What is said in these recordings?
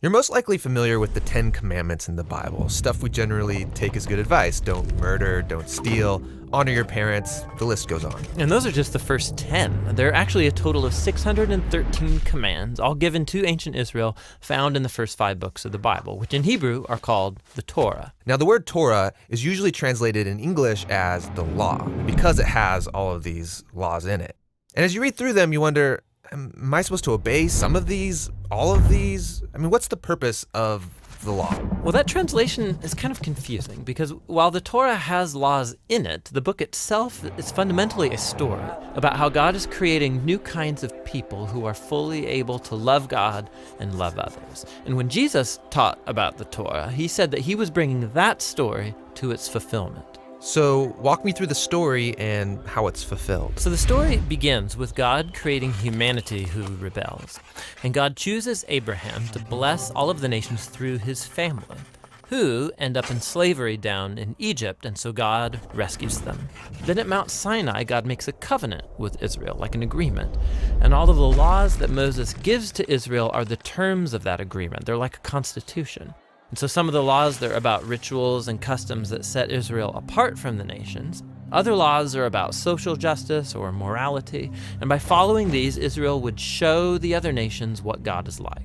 You're most likely familiar with the 10 Commandments in the Bible, stuff we generally take as good advice. Don't murder, don't steal, honor your parents, the list goes on. And those are just the first 10. There are actually a total of 613 commands, all given to ancient Israel, found in the first 5 books of the Bible, which in Hebrew are called the Torah. Now, the word Torah is usually translated in English as the law, because it has all of these laws in it. And as you read through them, you wonder, am I supposed to obey some of these, all of these? I mean, what's the purpose of the law? Well, that translation is kind of confusing because while the Torah has laws in it, the book itself is fundamentally a story about how God is creating new kinds of people who are fully able to love God and love others. And when Jesus taught about the Torah, he said that he was bringing that story to its fulfillment. So walk me through the story and how it's fulfilled. So the story begins with God creating humanity who rebels. And God chooses Abraham to bless all of the nations through his family, who end up in slavery down in Egypt, and so God rescues them. Then at Mount Sinai, God makes a covenant with Israel, like an agreement. And all of the laws that Moses gives to Israel are the terms of that agreement. They're like a constitution. And so some of the laws, they're about rituals and customs that set Israel apart from the nations. Other laws are about social justice or morality. And by following these, Israel would show the other nations what God is like.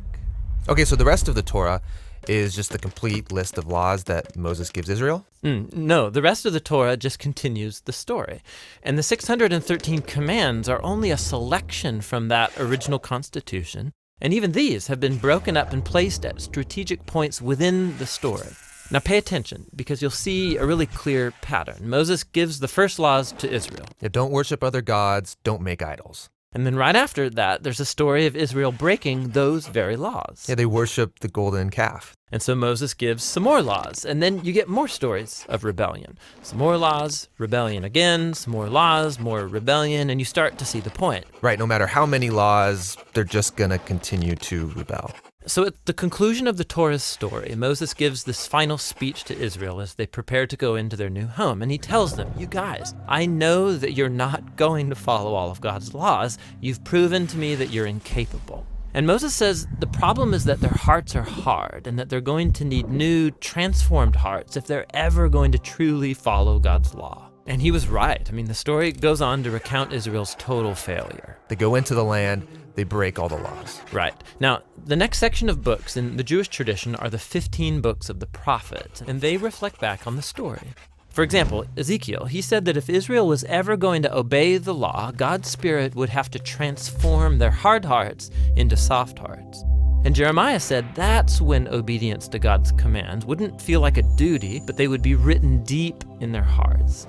Okay, so the rest of the Torah is just the complete list of laws that Moses gives Israel? No, the rest of the Torah just continues the story. And the 613 commands are only a selection from that original constitution. And even these have been broken up and placed at strategic points within the story. Now pay attention, because you'll see a really clear pattern. Moses gives the first laws to Israel. Yeah, don't worship other gods, don't make idols. And then right after that, there's a story of Israel breaking those very laws. Yeah, they worship the golden calf. And so Moses gives some more laws, and then you get more stories of rebellion. Some more laws, rebellion again, some more laws, more rebellion, and you start to see the point. Right, no matter how many laws, they're just gonna continue to rebel. So at the conclusion of the Torah's story, Moses gives this final speech to Israel as they prepare to go into their new home. And he tells them, you guys, I know that you're not going to follow all of God's laws. You've proven to me that you're incapable. And Moses says the problem is that their hearts are hard and that they're going to need new, transformed hearts if they're ever going to truly follow God's law. And he was right. I mean, the story goes on to recount Israel's total failure. They go into the land, they break all the laws. Right. Now, the next section of books in the Jewish tradition are the 15 books of the prophets, and they reflect back on the story. For example, Ezekiel, he said that if Israel was ever going to obey the law, God's Spirit would have to transform their hard hearts into soft hearts. And Jeremiah said that's when obedience to God's commands wouldn't feel like a duty, but they would be written deep in their hearts.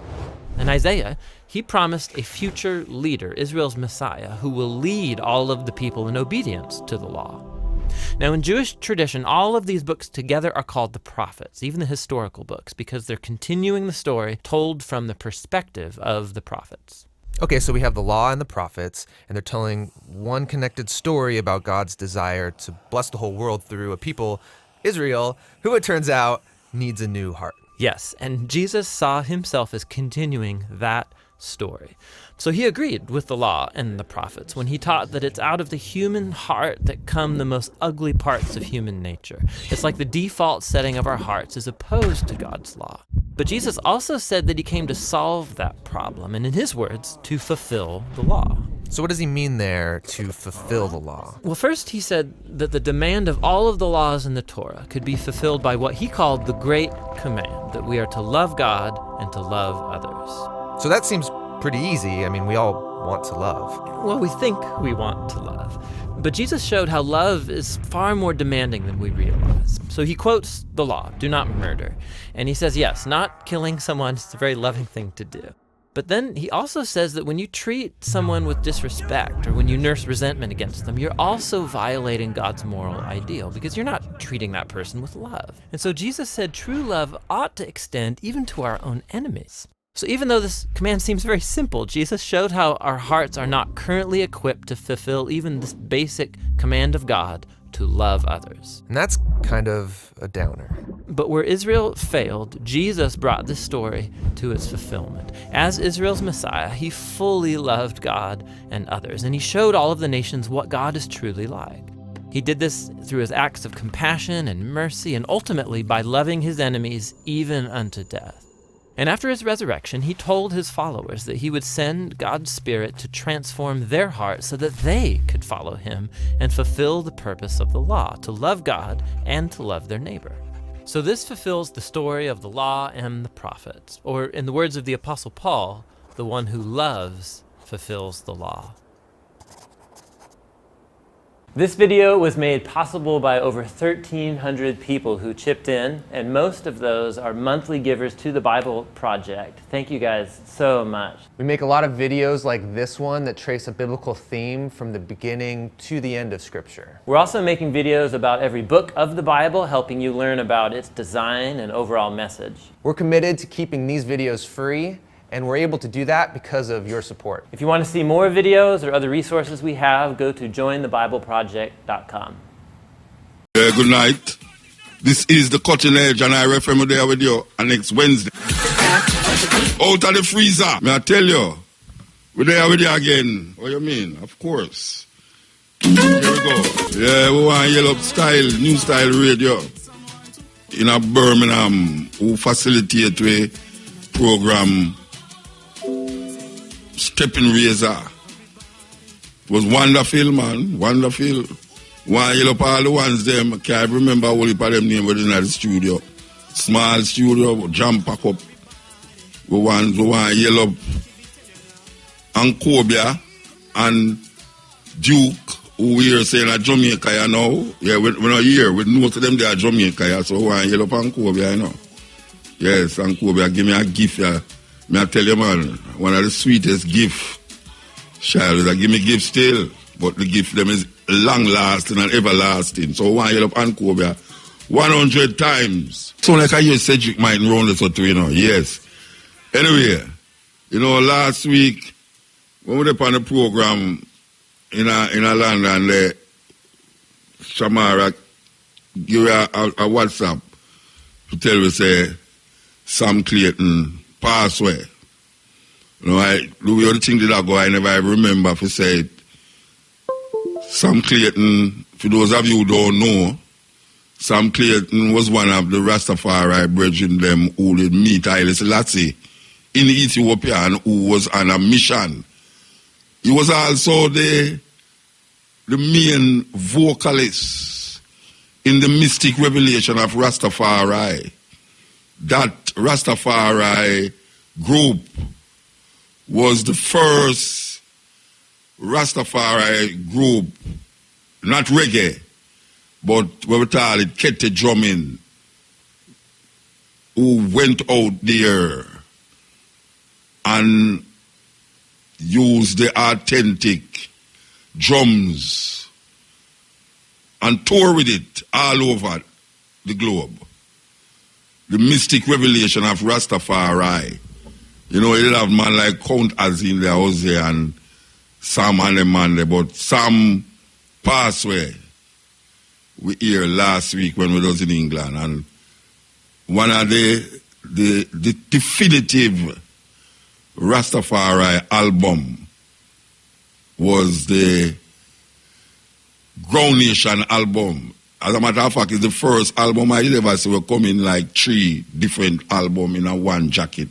And Isaiah, he promised a future leader, Israel's Messiah, who will lead all of the people in obedience to the law. Now, in Jewish tradition, all of these books together are called the prophets, even the historical books, because they're continuing the story told from the perspective of the prophets. Okay, so we have the law and the prophets, and they're telling one connected story about God's desire to bless the whole world through a people, Israel, who it turns out needs a new heart. Yes, and Jesus saw himself as continuing that story. So he agreed with the law and the prophets when he taught that it's out of the human heart that come the most ugly parts of human nature. It's like the default setting of our hearts is opposed to God's law. But Jesus also said that he came to solve that problem, and in his words, to fulfill the law. So what does he mean there, to fulfill the law? Well, first he said that the demand of all of the laws in the Torah could be fulfilled by what he called the Great Command, that we are to love God and to love others. So that seems pretty easy. I mean, we all want to love. Well, we think we want to love. But Jesus showed how love is far more demanding than we realize. So he quotes the law, do not murder. And he says, yes, not killing someone is a very loving thing to do. But then he also says that when you treat someone with disrespect or when you nurse resentment against them, you're also violating God's moral ideal because you're not treating that person with love. And so Jesus said true love ought to extend even to our own enemies. So even though this command seems very simple, Jesus showed how our hearts are not currently equipped to fulfill even this basic command of God to love others. And that's kind of a downer. But where Israel failed, Jesus brought this story to its fulfillment. As Israel's Messiah, he fully loved God and others, and he showed all of the nations what God is truly like. He did this through his acts of compassion and mercy, and ultimately by loving his enemies even unto death. And after his resurrection, he told his followers that he would send God's Spirit to transform their hearts so that they could follow him and fulfill the purpose of the law, to love God and to love their neighbor. So this fulfills the story of the law and the prophets, or in the words of the Apostle Paul, the one who loves fulfills the law. This video was made possible by over 1,300 people who chipped in, and most of those are monthly givers to the Bible Project. Thank you guys so much. We make a lot of videos like this one that trace a biblical theme from the beginning to the end of Scripture. We're also making videos about every book of the Bible, helping you learn about its design and overall message. We're committed to keeping these videos free, and we're able to do that because of your support. If you want to see more videos or other resources we have, go to jointhebibleproject.com. Good night. This is The Cutting Edge, and I refer there with you next Wednesday. Out of the freezer, may I tell you, we're there with you again. What you mean? Of course. Here we go. Yeah, we want Yellow Style, New Style Radio in a Birmingham who facilitate a program Stepping Razor. It was wonderful, man. Wonderful. One yell up all the ones them. I can't remember all of them name within the studio. Small studio, jam pack up. We want yell up and Cobia and Duke, who we are saying are Jamaica, you know. Yeah, we're not here. We know to them they are Jamaica, yeah. So we want yell up and Cobia, you know. Yes, and Cobia, give me a gift, yeah. May I tell you, man, one of the sweetest gifts, child, is give me gift still, but the gift them is long-lasting and everlasting. So one yell up and Cobia 100 times. So like I hear Cedric might round this out, you know, yes. Anyway, you know, last week, when we were on the program in a London, the Shamara give me a WhatsApp to tell me, say, Sam Clayton pass away. You know, the way the thing did I go, I never ever remember if I said Sam Clayton, for those of you who don't know, Sam Clayton was one of the Rastafari brethren them who did meet Haile Selassie in Ethiopia and who was on a mission. He was also the main vocalist in the mystic revelation of Rastafari. That Rastafari group was the first Rastafari group, not reggae, but what we call it, kete drumming, who went out there and used the authentic drums and tour with it all over the globe. The mystic revelation of Rastafari. You know, you have man like Count Azin there, Ozzy and Sam and the man there, but Sam passed away. We hear last week when we was in England, and one of the definitive Rastafari album was the Ground Nation album. As a matter of fact, it's the first album I ever see will come in like 3 different albums in a one jacket.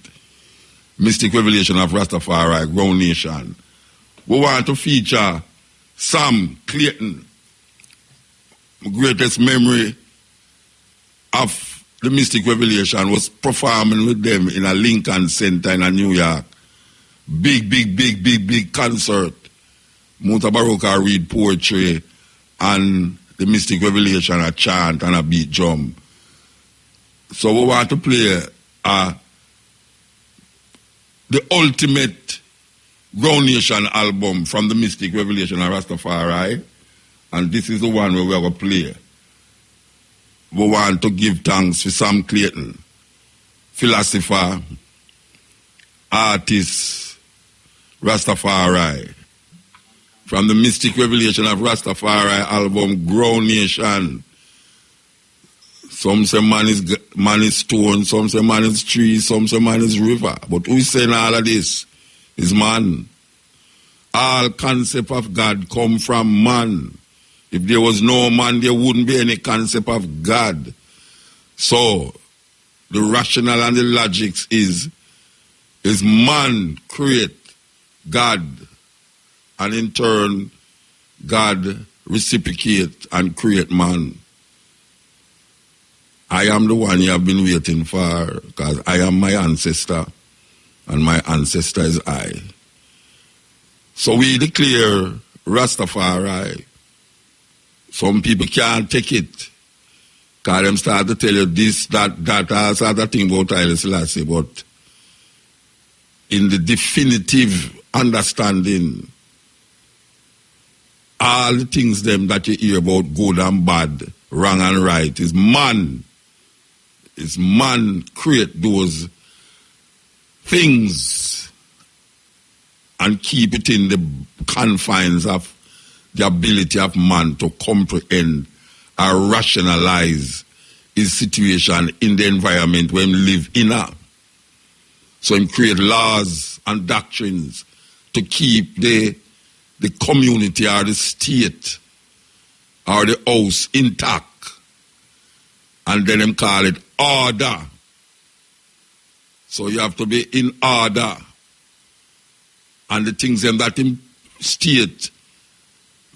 Mystic Revelation of Rastafari, Ground Nation. We want to feature Sam Clayton. My greatest memory of the Mystic Revelation was performing with them in a Lincoln Center in New York. Big concert. Mutabaruka read poetry and the Mystic Revelation a chant and a beat drum. So we want to play the ultimate Ground Nation album from the Mystic Revelation of Rastafari. And this is the one where we're going to play. We want to give thanks to Sam Clayton, philosopher, artist, Rastafari. From the Mystic Revelation of Rastafari album, Ground Nation. Some say man is stone, some say man is tree, some say man is river. But who is saying all of this is man. All concept of God come from man. If there was no man, there wouldn't be any concept of God. So, the rational and the logics is man create God, and in turn, God reciprocate and create man. I am the one you have been waiting for, because I am my ancestor, and my ancestor is I. So we declare Rastafari. Some people can't take it, because them start to tell you this, that, all sort of thing about Haile Selassie, but in the definitive understanding, all the things them that you hear about good and bad, wrong and right, is man. Is man create those things and keep it in the confines of the ability of man to comprehend or rationalize his situation in the environment where he live in. So he create laws and doctrines to keep the community or the state or the house intact. And then him call it order. So you have to be in order. And the things them that him state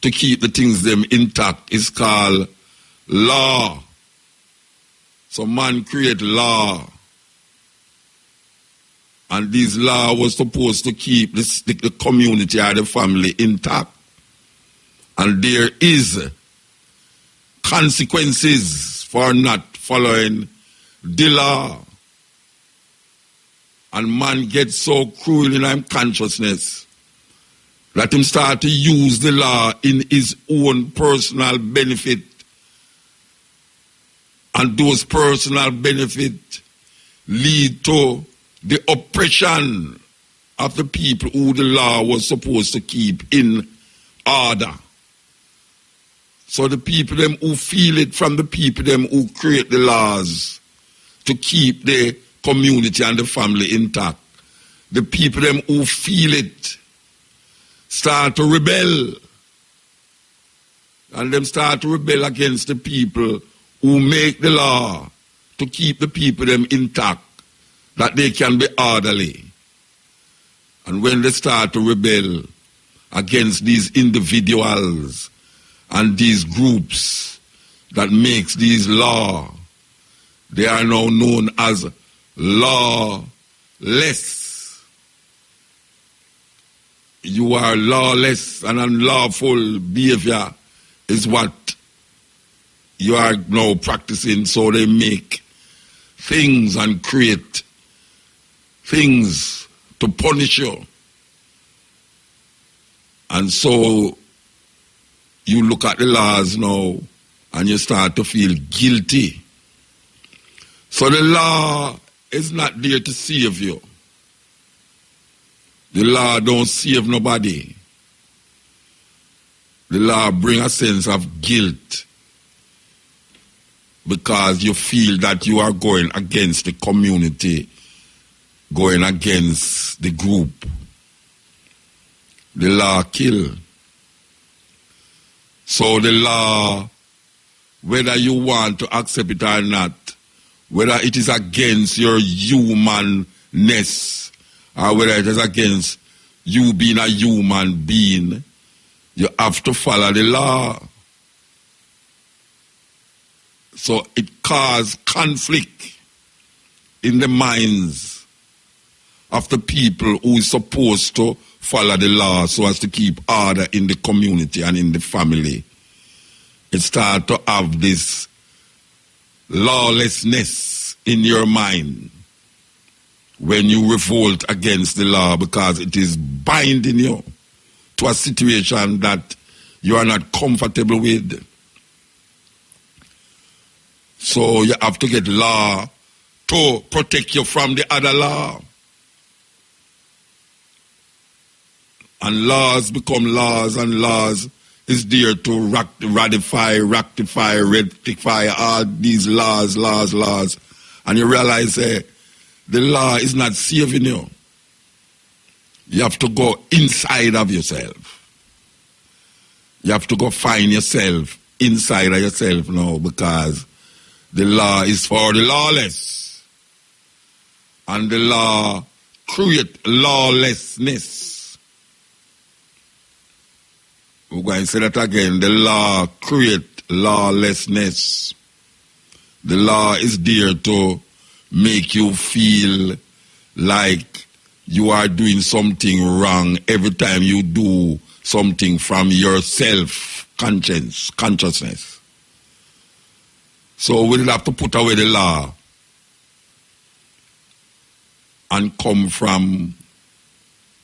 to keep the things them intact is called law. So man create law. And this law was supposed to keep the community or the family intact. And there is consequences for not following the law. And man gets so cruel in his consciousness that him start to use the law in his own personal benefit. And those personal benefits lead to the oppression of the people who the law was supposed to keep in order. So the people them who feel it from the people them who create the laws to keep the community and the family intact. The people them who feel it start to rebel. And them start to rebel against the people who make the law to keep the people them intact, that they can be orderly. And when they start to rebel against these individuals and these groups that makes these law, they are now known as lawless. You are lawless, and unlawful behavior is what you are now practicing. So they make things and create things to punish you. And so you look at the laws now and you start to feel guilty. So the law is not there to save you. The law don't save nobody. The law bring a sense of guilt because you feel that you are going against the community, going against the group. The law kill. So the law, whether you want to accept it or not, whether it is against your humanness or whether it is against you being a human being, you have to follow the law. So it causes conflict in the minds of the people who is supposed to follow the law so as to keep order in the community and in the family. It starts to have this lawlessness in your mind when you revolt against the law because it is binding you to a situation that you are not comfortable with. So you have to get law to protect you from the other law. And laws become laws, and laws is there to rectify all these laws. And you realize the law is not saving you. You have to go inside of yourself. You have to go find yourself inside of yourself now, because the law is for the lawless. And the law create lawlessness. We're going to say that again. The law create lawlessness. The law is there to make you feel like you are doing something wrong every time you do something from your consciousness. So we'll have to put away the law and come from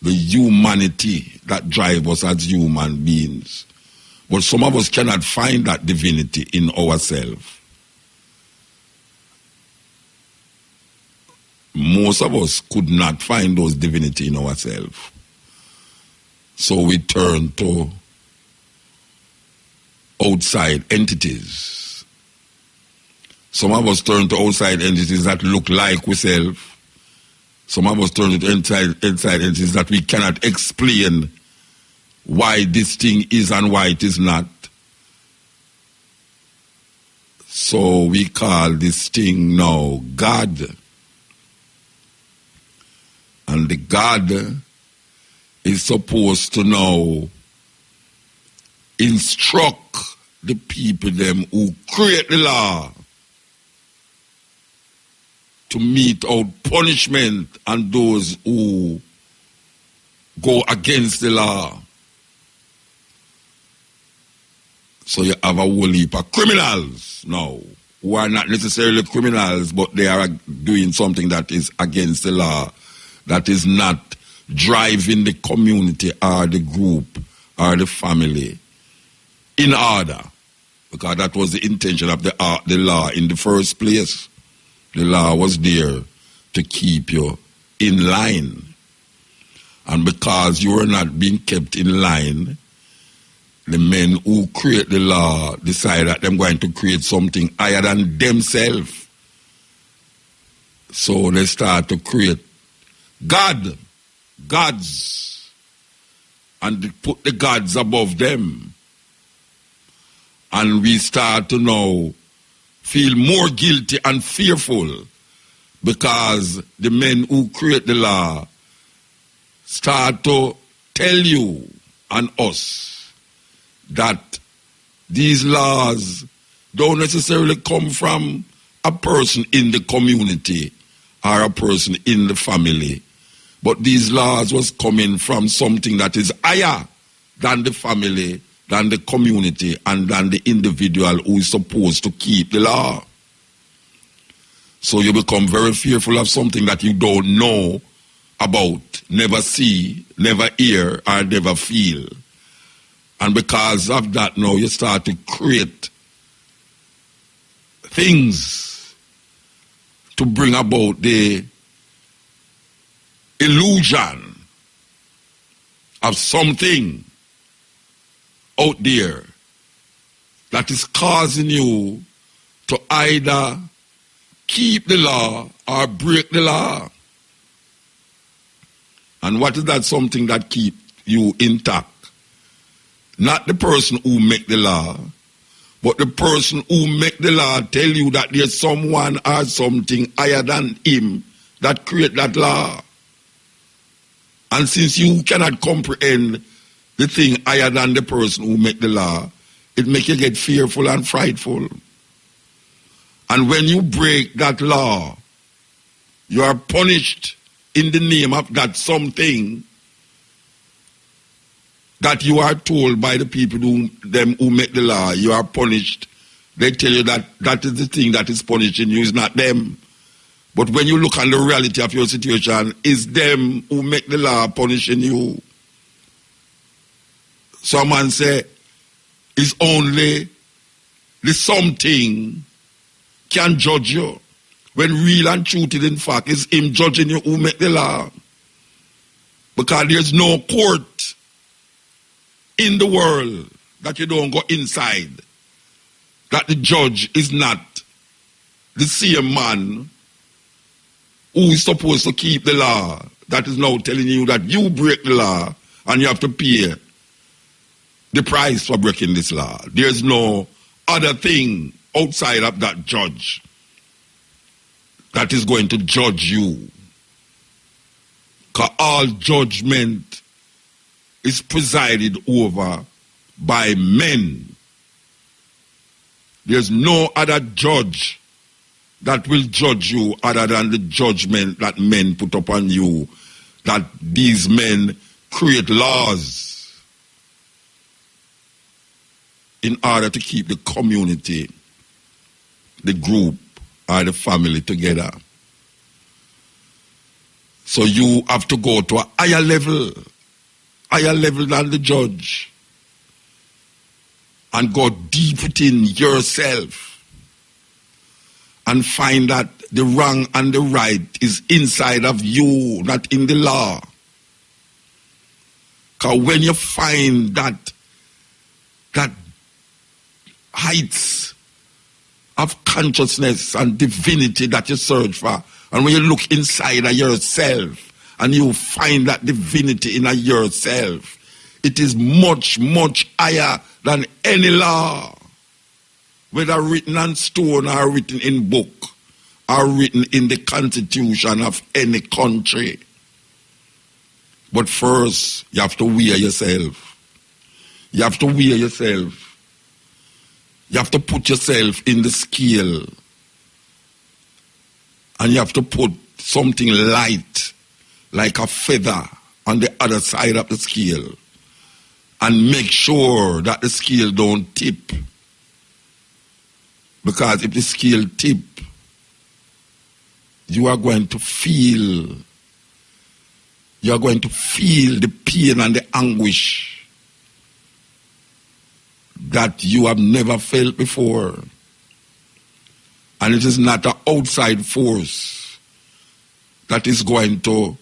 the humanity that drives us as human beings. But some of us cannot find that divinity in ourselves. Most of us could not find those divinity in ourselves. So we turn to outside entities. Some of us turn to outside entities that look like ourselves. Some of us turn to inside entities that we cannot explain why this thing is and why it is not. So we call this thing now God. And the God is supposed to now instruct the people them who create the law to mete out punishment on those who go against the law. So you have a whole heap of criminals now who are not necessarily criminals, but they are doing something that is against the law, that is not driving the community or the group or the family in order, because that was the intention of the law in the first place. The law was there to keep you in line. And because you were not being kept in line, the men who create the law decide that they're going to create something higher than themselves. So they start to create gods, and they put the gods above them. And we start to now feel more guilty and fearful, because the men who create the law start to tell you and us that these laws don't necessarily come from a person in the community or a person in the family, but these laws was coming from something that is higher than the family, than the community, and than the individual who is supposed to keep the law. So you become very fearful of something that you don't know about, never see, never hear, or never feel. And because of that now you start to create things to bring about the illusion of something out there that is causing you to either keep the law or break the law. And what is that something that keeps you intact? Not the person who make the law, but the person who make the law tell you that there's someone or something higher than him that create that law. And since you cannot comprehend the thing higher than the person who make the law, it make you get fearful and frightful. And when you break that law, you are punished in the name of that something that you are told by the people who make the law. You are punished. They tell you that that is the thing that is punishing you, is not them. But when you look at the reality of your situation, it's them who make the law punishing you. Someone say, it's only the something can judge you. When real and truth is in fact, it's him judging you who make the law. Because there's no court in the world that you don't go inside, that the judge is not the same man who is supposed to keep the law, that is now telling you that you break the law and you have to pay the price for breaking this law. There's no other thing outside of that judge that is going to judge you. Because all judgment is presided over by men. There's no other judge that will judge you other than the judgment that men put upon you, that these men create laws in order to keep the community, the group, or the family together. So you have to go to a higher level than the judge, and go deep within yourself and find that the wrong and the right is inside of you, not in the law. Because when you find that heights of consciousness and divinity that you search for, and when you look inside of yourself and you find that divinity in yourself, it is much, much higher than any law, whether written on stone or written in book or written in the constitution of any country. But first, you have to weigh yourself. You have to weigh yourself. You have to put yourself in the scale. And you have to put something light, like a feather, on the other side of the scale. And make sure that the scale don't tip. Because if the scale tip, you are going to feel the pain and the anguish that you have never felt before. And it is not an outside force that is going to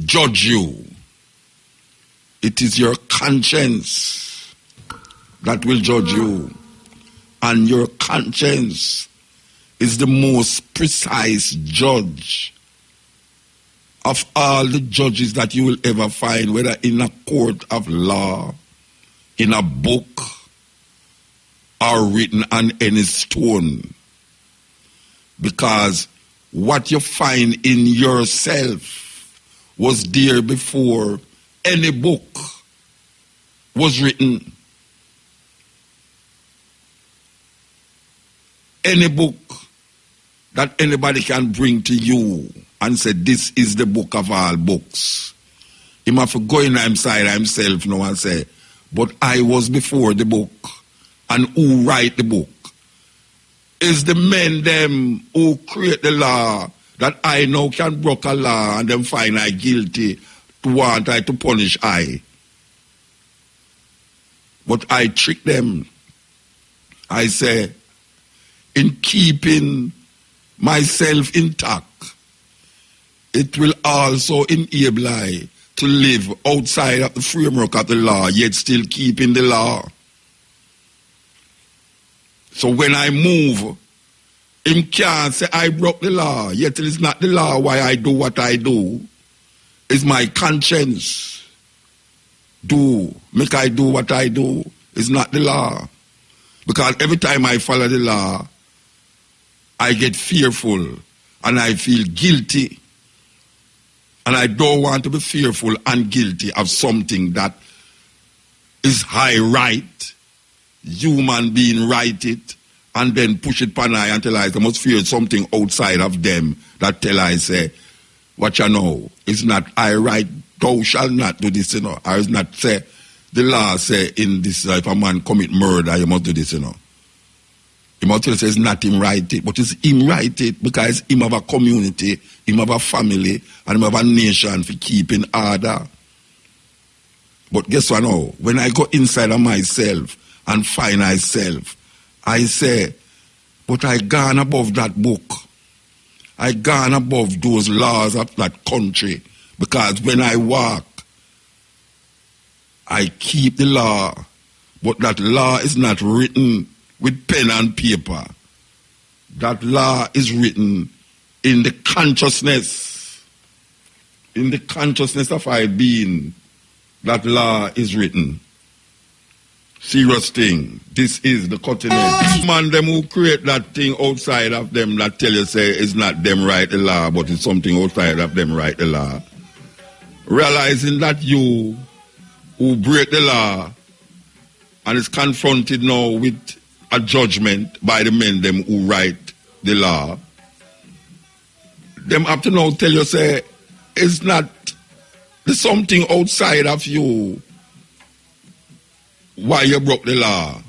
judge you. It is your conscience that will judge you. And your conscience is the most precise judge of all the judges that you will ever find, whether in a court of law, in a book, or written on any stone. Because what you find in yourself was there before any book was written. Any book that anybody can bring to you and say, this is the book of all books. He must go in inside himself now and say, but I was before the book. And who write the book? Is the men them who create the law that I now can break a law and then find I guilty to want I to punish I. But I trick them. I say, in keeping myself intact, it will also enable I to live outside of the framework of the law, yet still keeping the law. So when I move, him can't say I broke the law, yet it is not the law why I do what I do. It's my conscience. Make I do what I do. It's not the law. Because every time I follow the law, I get fearful and I feel guilty. And I don't want to be fearful and guilty of something that is high right. Human being write it and then push it upon I until I must fear something outside of them that tell I say, what you know, it's not I write, thou shalt not do this, you know. Or it's not say, the law say in this, if a man commit murder, you must do this, you know. He must say it's not him write it, but it's him write it because him have a community, him have a family, and him have a nation for keeping order. But guess what now? When I go inside of myself and find myself, I say, but I gone above that book. I gone above those laws of that country. Because when I walk, I keep the law. But that law is not written with pen and paper. That law is written in the consciousness. In the consciousness of I being. that law is written. Serious thing. This is the cutting edge. Man, them who create that thing outside of them that tell you say it's not them write the law, but it's something outside of them write the law. Realizing that you who break the law and is confronted now with a judgment by the men them who write the law, them have to now tell you say it's not, there's something outside of you why you broke the law.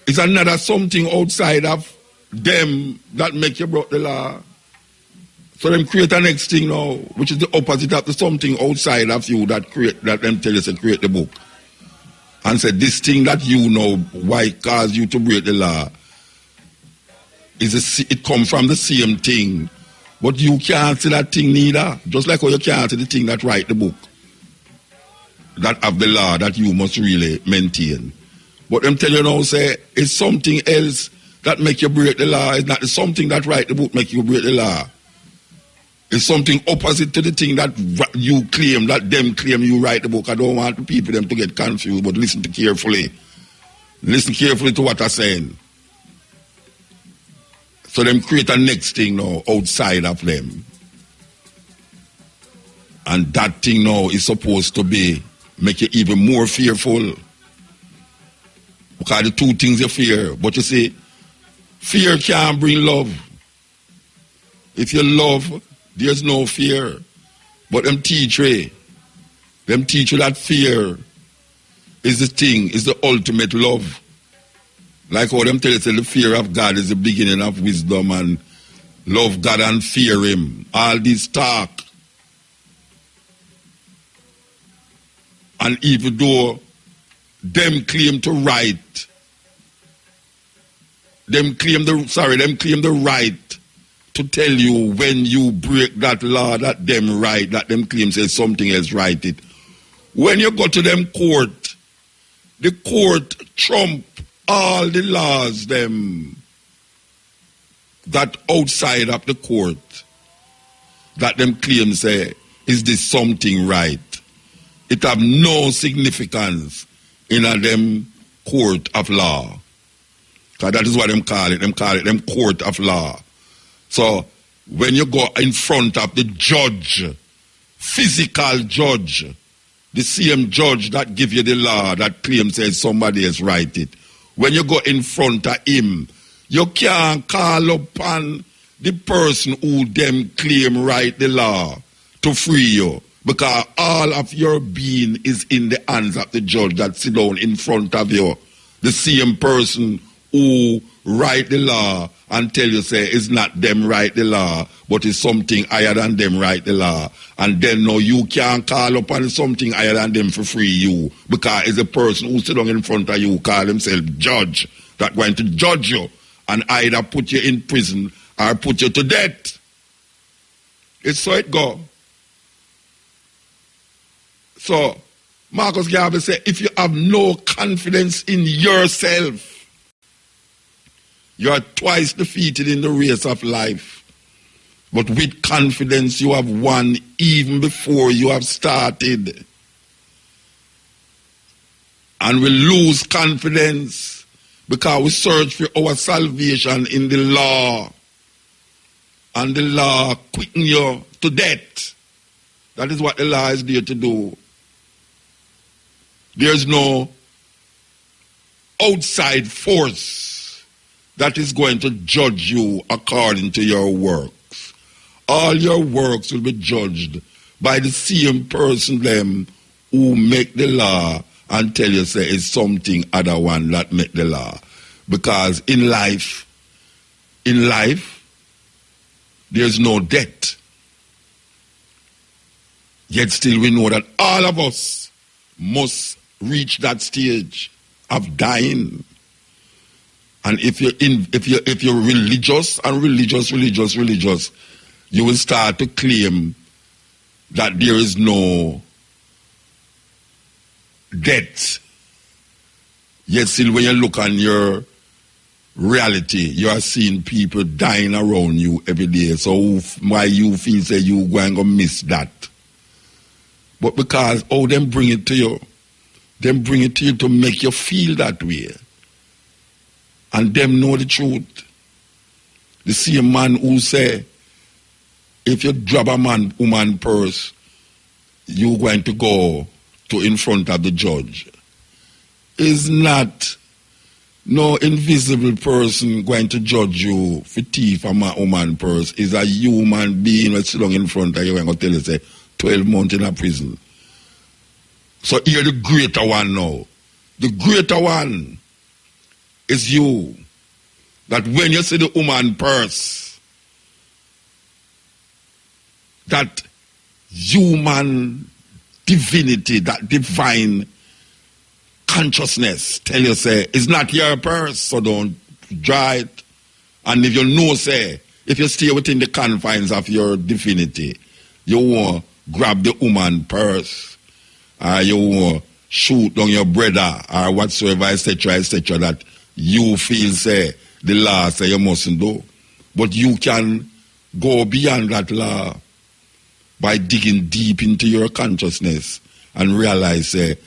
It's another something outside of them that make you broke the law. So them create the next thing now, which is the opposite of the something outside of you that create, that them tell you to create the book. And say this thing that you know why cause you to break the law is it come from the same thing. But you can't see that thing neither. Just like how you can't see the thing that write the book. That have the law that you must really maintain. But them tell you now, say, it's something else that make you break the law. It's not something that write the book make you break the law. It's something opposite to the thing that you claim, that them claim you write the book. I don't want the people them to get confused, but listen to carefully. Listen carefully to what I'm saying. So them create a next thing now outside of them. And that thing now is supposed to be make you even more fearful. Because the two things you fear. But you see, fear can't bring love. If you love, there's no fear. But them teach you that fear is the thing, is the ultimate love. Like how them tell you, the fear of God is the beginning of wisdom, and love God and fear him. All this talk. And even though them claim to right, them claim the right to tell you when you break that law that them right, that them claim says something else right it. When you go to them court, the court trump all the laws them that outside of the court that them claim say, is this something right? It have no significance in a them court of law. Because that is what them call it. Them call it them court of law. So when you go in front of the judge, physical judge, the same judge that give you the law that claims says somebody else write it, when you go in front of him, you can't call upon the person who them claim write the law to free you. Because all of your being is in the hands of the judge that sit down in front of you. The same person who write the law and tell you, say, it's not them write the law, but it's something higher than them write the law. And then now you can't call upon something higher than them for free you. Because it's a person who sit down in front of you call himself judge that going to judge you and either put you in prison or put you to death. It's so it go. So, Marcus Garvey said, if you have no confidence in yourself, you are twice defeated in the race of life. But with confidence, you have won even before you have started. And we lose confidence because we search for our salvation in the law. And the law quicken you to death. That is what the law is there to do. There's no outside force that is going to judge you according to your works. All your works will be judged by the same person them who make the law and tell you say it's something other one that make the law. Because in life, there's no death. Yet still we know that all of us must reach that stage of dying. And if you're religious and religious, you will start to claim that there is no death. Yet still when you look on your reality, you are seeing people dying around you every day. So why you feel say you going to miss that? But because how them bring it to you, them bring it to you to make you feel that way. And them know the truth. The same man who say, if you drop a woman purse, you're going to go to in front of the judge. Is not no invisible person going to judge you for thief a woman purse. Is a human being that's sitting in front of you and going to tell you, say, 12 months in a prison. So you're the greater one now. The greater one is you. That when you see the woman purse, that human divinity, that divine consciousness tell you, say, it's not your purse, so don't draw it. And if you know, say, if you stay within the confines of your divinity, you won't grab the woman purse, or you won't shoot down your brother, or whatsoever, etc., that you feel, say, the law say you mustn't do. But you can go beyond that law by digging deep into your consciousness and realize the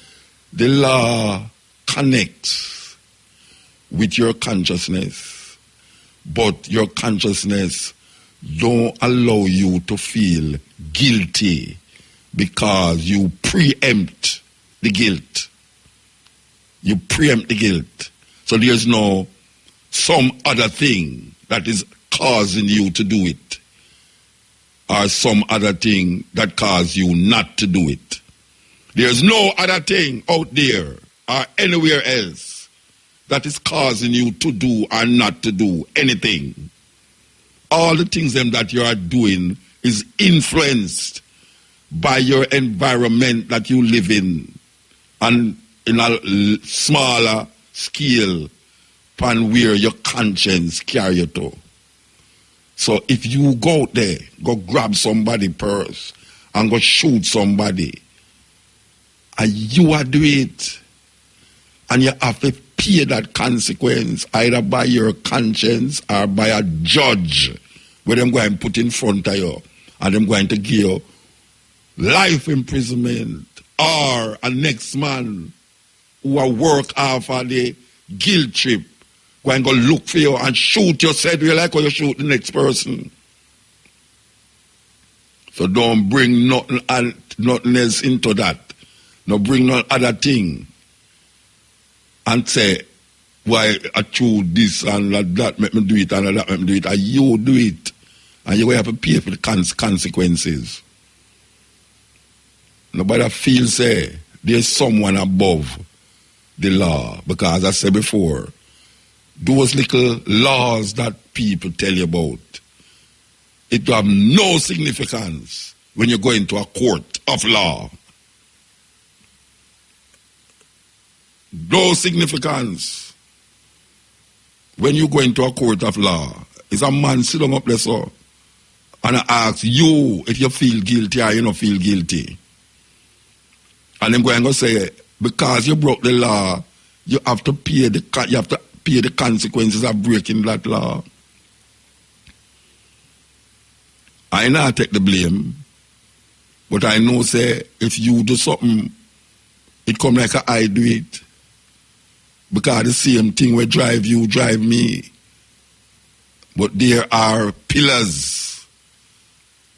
law connects with your consciousness, but your consciousness don't allow you to feel guilty because you preempt the guilt. You preempt the guilt. So there's no some other thing that is causing you to do it, or some other thing that causes you not to do it. There's no other thing out there or anywhere else that is causing you to do or not to do anything. All the things that you are doing is influenced by your environment that you live in, and in a smaller scale upon where your conscience carry you to. So if you go out there, go grab somebody's purse and go shoot somebody, and you are doing it, and you have to pay that consequence either by your conscience or by a judge where them going to put in front of you, and them going to give you life imprisonment, or a next man who will work off of the guilt trip, go and go look for you and shoot you, said you like how you shoot the next person. So don't bring nothing else into that. No bring no other thing and say, why I choose this and that make me do it and that make me do it, and you do it, and you will have to pay for the consequences. Nobody feels say there's someone above the law, because as I said before, those little laws that people tell you about, it will have no significance when you go into a court of law. No significance when you go into a court of law. It's a man sitting up there so, and I ask you if you feel guilty or you don't feel guilty. And I'm going to say, because you broke the law, you have to pay the consequences of breaking that law. I not take the blame, but I know say if you do something, it come like I do it. Because the same thing will drive you, drive me. But there are pillars.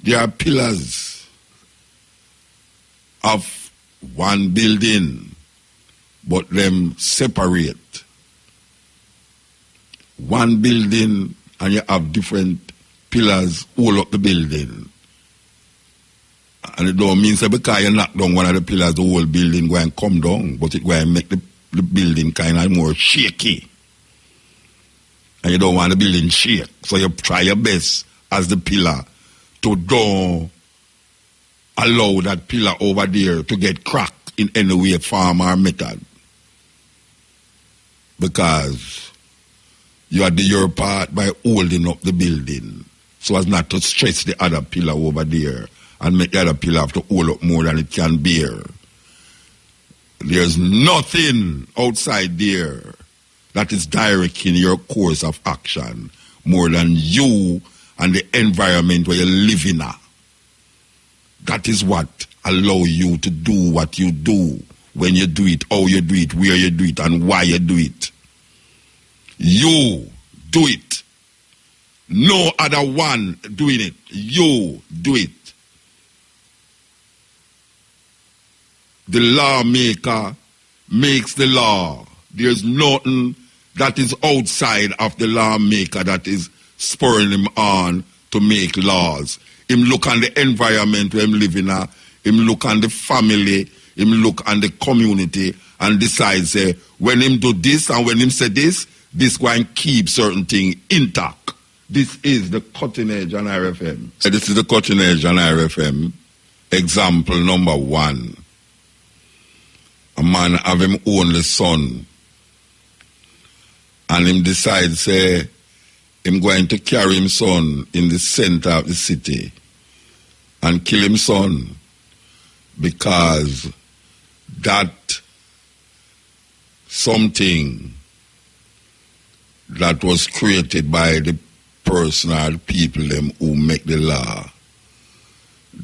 There are pillars of one building, but them separate. One building and you have different pillars all up the building. And it don't mean that because you knock down one of the pillars, the whole building go and come down, but it go and make the building kind of more shaky. And you don't want the building shake. So you try your best as the pillar to don't allow that pillar over there to get cracked in any way, form, or method. Because you are doing your part by holding up the building so as not to stress the other pillar over there and make the other pillar have to hold up more than it can bear. There's nothing outside there that is directing your course of action more than you and the environment where you live in. That is what allow you to do what you do, when you do it, how you do it, where you do it, and why you do it. You do it. No other one doing it. You do it. The lawmaker makes the law. There's nothing that is outside of the lawmaker that is spurring him on to make laws. Him look on the environment where him live in, him look on the family, him look on the community and decide, say, when him do this and when him say this going to keep certain things intact. This is the cutting edge on RFM. This is the cutting edge on RFM. Example number 1. A man have him only son. And him decide, say, him going to carry him son in the center of the city and kill him son because that something that was created by the person or the people them who make the law,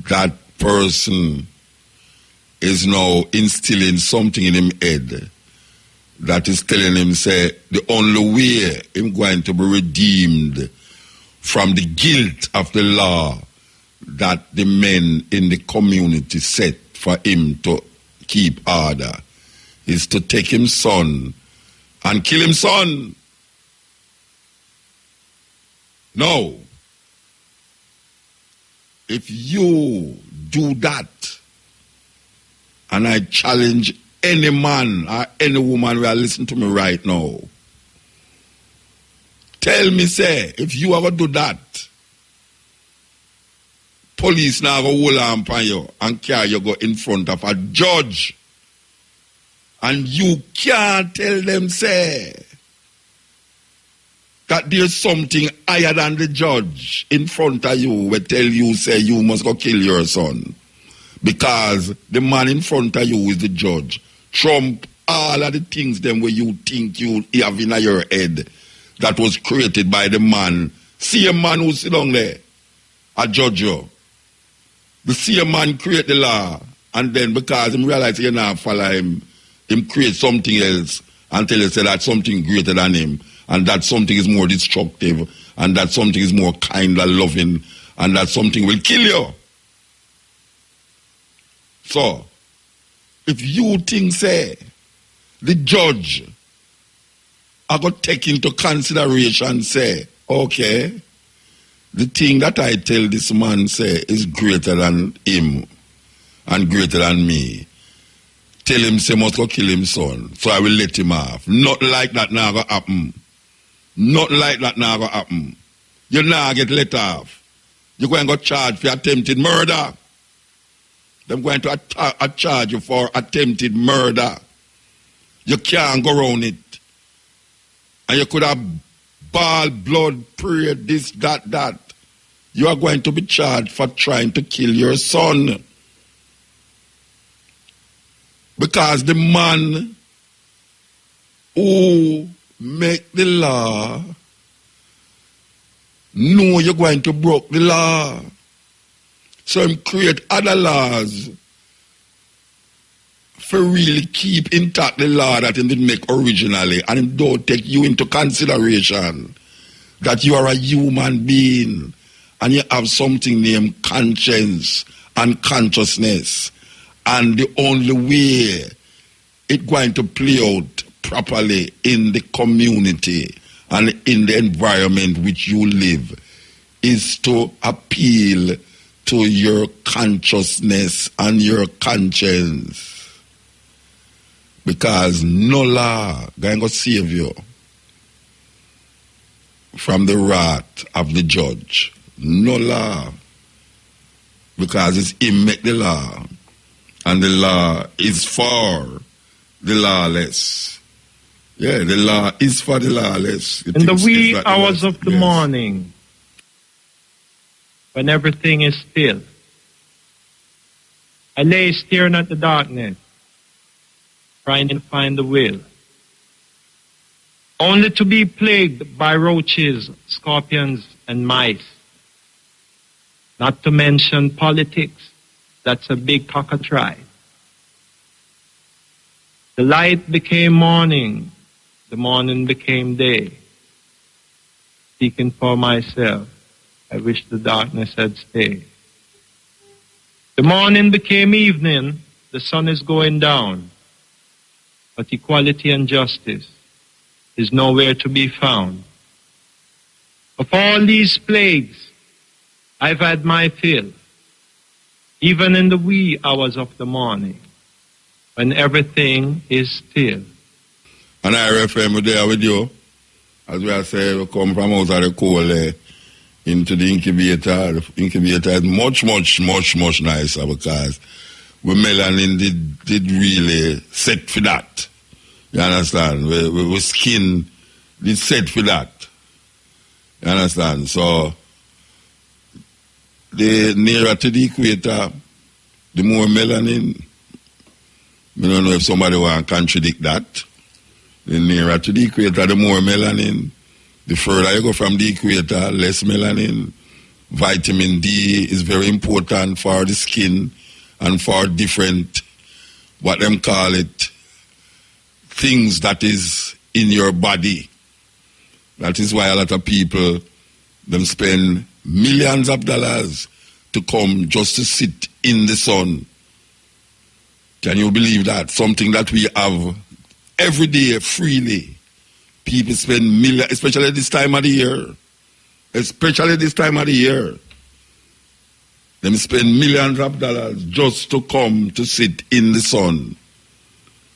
that person is now instilling something in him head that is telling him, say, the only way him going to be redeemed from the guilt of the law that the men in the community set for him to keep order is to take him son and kill him son. No. If you do that, and I challenge any man or any woman who are listening to me right now, tell me, say, if you ever do that, police now go hold on upon you and carry you go in front of a judge, and you can't tell them, say, that there's something higher than the judge in front of you will tell you, say, you must go kill your son. Because the man in front of you is the judge. Trump all of the things them where you think you have in your head that was created by the man. See a man who sit down there, a judge you. The same man create the law, and then because him realize you not follow him create something else until he say that something greater than him. And that something is more destructive, and that something is more kind and loving, and that something will kill you. So, if you think, say, the judge I got to take into consideration, say, okay, the thing that I tell this man, say, is greater than him and greater than me. Tell him, say, must go kill him son, so I will let him off. Not like that now go happen. Not like that now go happen. You now get let off. You're going to go charge for attempted murder. They're going to charge you for attempted murder. You can't go around it. And you could have bawled, blood, prayed, this, that. You are going to be charged for trying to kill your son. Because the man who make the law know you're going to break the law. So him create other laws for really keep intact the law that he didn't make originally, and him don't take you into consideration that you are a human being and you have something named conscience and consciousness, and the only way it's going to play out properly in the community and in the environment which you live is to appeal to your consciousness and your conscience. Because no law going to save you from the wrath of the judge. No law. Because it's him make the law. And the law is for the lawless. Yeah, the law is for the lawless. In the wee hours of the morning, when everything is still, I lay staring at the darkness, trying to find the will, only to be plagued by roaches, scorpions, and mice, not to mention politics, That's a big cockatrice. The light became morning. The morning became day. Speaking for myself, I wish the darkness had stayed. The morning became evening. The sun is going down. But equality and justice is nowhere to be found. Of all these plagues, I've had my fill, even in the wee hours of the morning, when everything is still. And I refer there with you, as we are saying, we come from out of the coal into the incubator. The incubator is much nicer because we melanin did really set for that. You understand? We skin did set for that. You understand? So, the nearer to the equator, the more melanin. I don't know if somebody want to contradict that. The nearer to the equator, the more melanin. The further you go from the equator, less melanin. Vitamin D is very important for the skin and for different, what them call it, things that is in your body. That is why a lot of people, them spend millions of dollars to come just to sit in the sun. Can you believe that? Something that we have every day freely. People spend millions, especially this time of the year. Especially this time of the year. Them spend millions of dollars just to come to sit in the sun.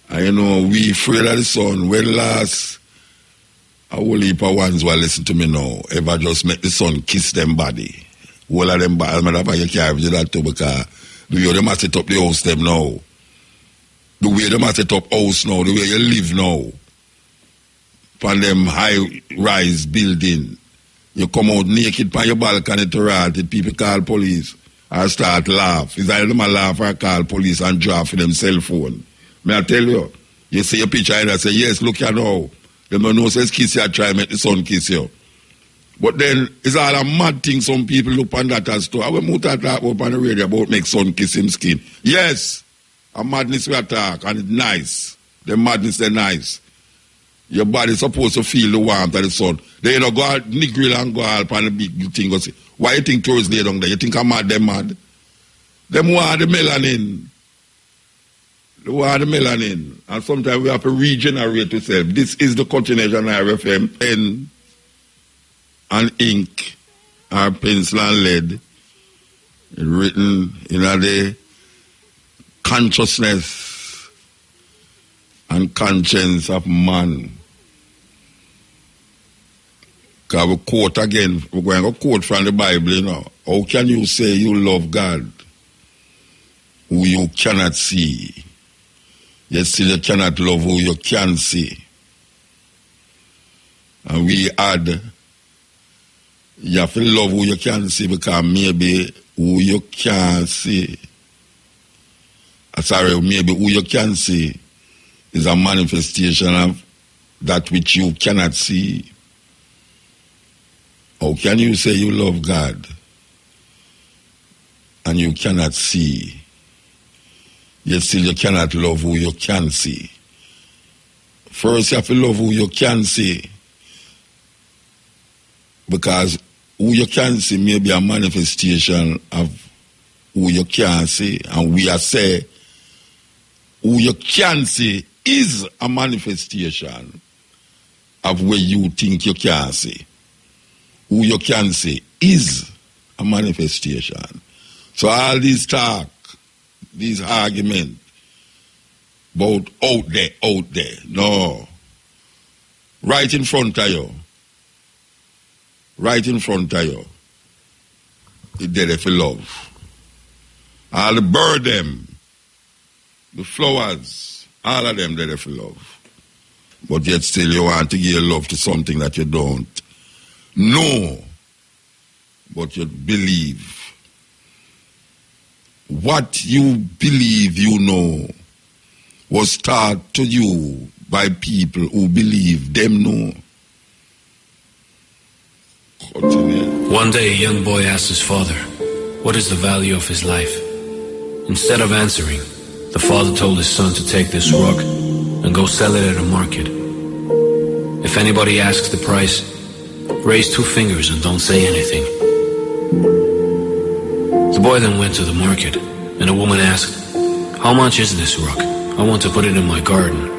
And you know, we afraid of the sun. When last, a whole heap of ones will listen to me now, ever just make the sun kiss them body. All of them body, you can't do that too because the way them have set up the house them now. The way them have set up house now, the way you live now. From them high-rise building. You come out naked from your balcony to rant, people call police or start laugh. It's either them laugh or call police and draw for them cell phone. May I tell you, you see a picture and I say, yes, look here now. Them don't know says kiss you, try make the sun kiss you. But then, it's all a mad thing some people look on that as to. I will move that talk up on the radio about make sun kiss him skin. Yes, a madness we attack and it's nice. The madness, they're nice. Your body is supposed to feel the warmth of the sun. Then you know, go out, niggle and go out on the big thing. Go say, why you think tourists lay down there? You think I'm mad? Them mad? Them want the melanin. They want the melanin. And sometimes we have to regenerate ourselves. This is the continuation of RFM. Pen and ink, or pencil and lead, written in the consciousness and conscience of man. Because we quote again, we're going to quote from the Bible, you know. How can you say you love God who you cannot see? Yet still you cannot love who you can see. And we add, you have to love who you can see because maybe who you can't see, maybe who you can see is a manifestation of that which you cannot see. How can you say you love God and you cannot see, yet still you cannot love who you can see? First you have to love who you can see, because who you can see may be a manifestation of who you can't see, and we are say who you can see is a manifestation of where you think you can't see. Who you can see is a manifestation. So all these talk, these arguments about out there, no. Right in front of you. Right in front of you. It's there for love. All the bird them, the flowers, all of them there for love. But yet still you want to give love to something that you don't know, but you believe. What you believe you know was taught to you by people who believe them know. Continue. One day a young boy asked his father, what is the value of his life? Instead of answering, the father told his son to take this rock and go sell it at a market. If anybody asks the price, raise 2 fingers and don't say anything. The boy then went to the market, and a woman asked, "How much is this rock? I want to put it in my garden."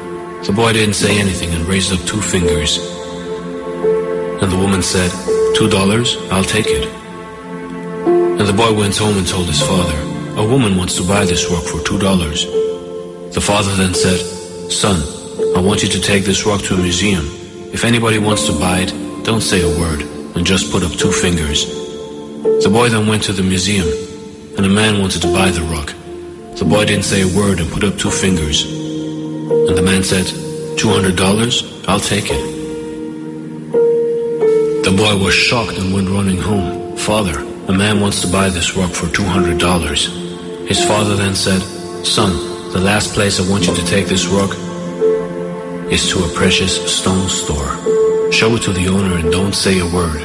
The boy didn't say anything and raised up 2 fingers. And the woman said, $2, I'll take it. And the boy went home and told his father, "A woman wants to buy this rock for $2. The father then said, "Son, I want you to take this rock to a museum. If anybody wants to buy it, don't say a word and just put up 2 fingers." The boy then went to the museum, and a man wanted to buy the rock. The boy didn't say a word and put up 2 fingers. And the man said, $200, I'll take it. The boy was shocked and went running home. "Father, a man wants to buy this rock for $200. His father then said, "Son, the last place I want you to take this rock is to a precious stone store. Show it to the owner and don't say a word.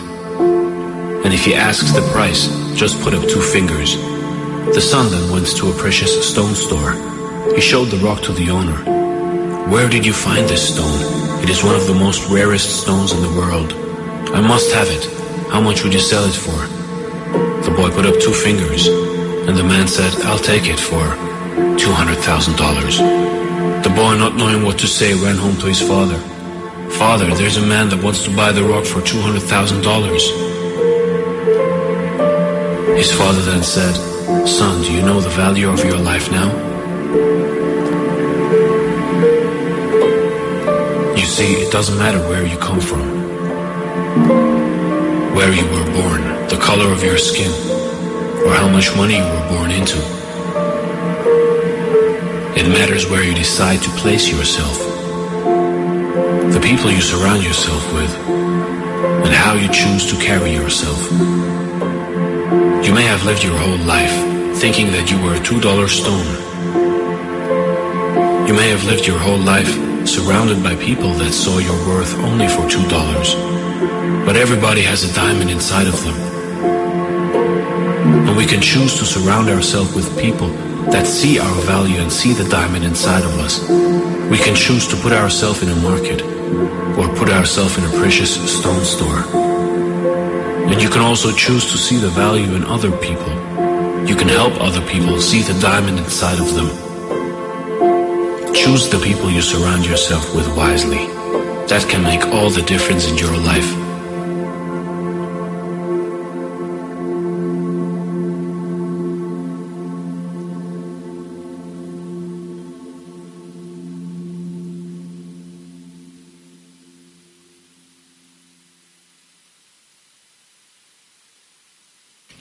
And if he asks the price, just put up 2 fingers." The son then went to a precious stone store. He showed the rock to the owner. "Where did you find this stone? It is one of the most rarest stones in the world. I must have it. How much would you sell it for?" The boy put up 2 fingers, and the man said, "I'll take it for $200,000. The boy, not knowing what to say, ran home to his father. "Father, there's a man that wants to buy the rock for $200,000. His father then said, "Son, do you know the value of your life now? You see, it doesn't matter where you come from, where you were born, the color of your skin, or how much money you were born into. It matters where you decide to place yourself, the people you surround yourself with, and how you choose to carry yourself. You may have lived your whole life thinking that you were a $2 stone. You may have lived your whole life surrounded by people that saw your worth only for $2. But everybody has a diamond inside of them. And we can choose to surround ourselves with people that see our value and see the diamond inside of us. We can choose to put ourselves in a market or put ourselves in a precious stone store. And you can also choose to see the value in other people. You can help other people see the diamond inside of them. Choose the people you surround yourself with wisely. That can make all the difference in your life.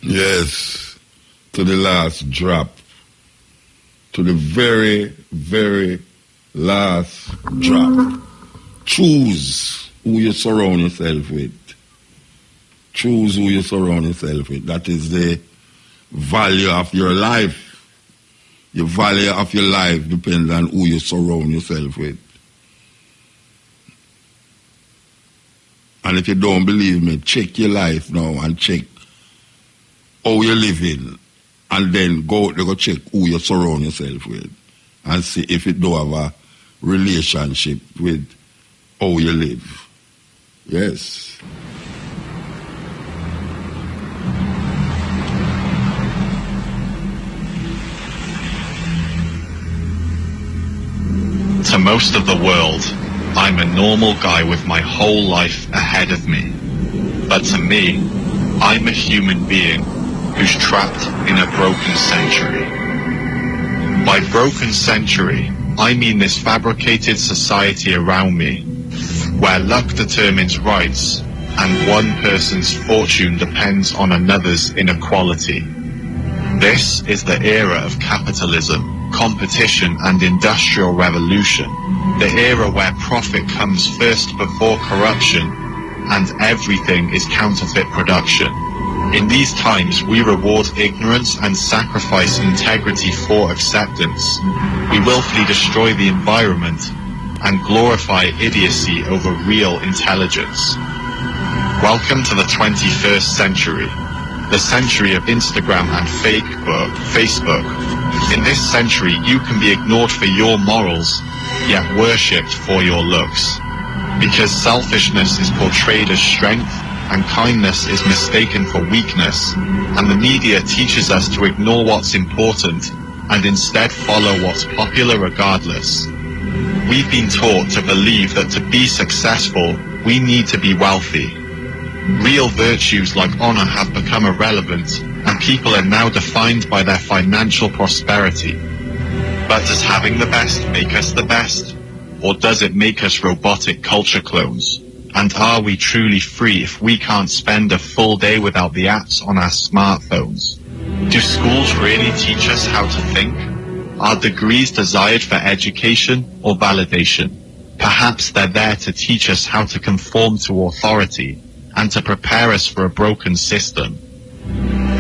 Yes, to the last drop. To the very, very last drop. Choose who you surround yourself with. Choose who you surround yourself with. That is the value of your life. The value of your life depends on who you surround yourself with. And if you don't believe me, check your life now and check how you're living, and then go check who you surround yourself with and see if it do have a relationship with how you live. Yes. To most of the world, I'm a normal guy with my whole life ahead of me. But to me, I'm a human being who's trapped in a broken century. By broken century, I mean this fabricated society around me, where luck determines rights and one person's fortune depends on another's inequality. This is the era of capitalism, competition and industrial revolution, the era where profit comes first before corruption and everything is counterfeit production. In these times, we reward ignorance and sacrifice integrity for acceptance. We willfully destroy the environment and glorify idiocy over real intelligence. Welcome to the 21st century, the century of Instagram and Facebook, In this century, you can be ignored for your morals, yet worshipped for your looks. Because selfishness is portrayed as strength, and kindness is mistaken for weakness, and the media teaches us to ignore what's important, and instead follow what's popular regardless. We've been taught to believe that to be successful, we need to be wealthy. Real virtues like honor have become irrelevant, and people are now defined by their financial prosperity. But does having the best make us the best? Or does it make us robotic culture clones? And are we truly free if we can't spend a full day without the apps on our smartphones? Do schools really teach us how to think? Are degrees desired for education or validation? Perhaps they're there to teach us how to conform to authority and to prepare us for a broken system.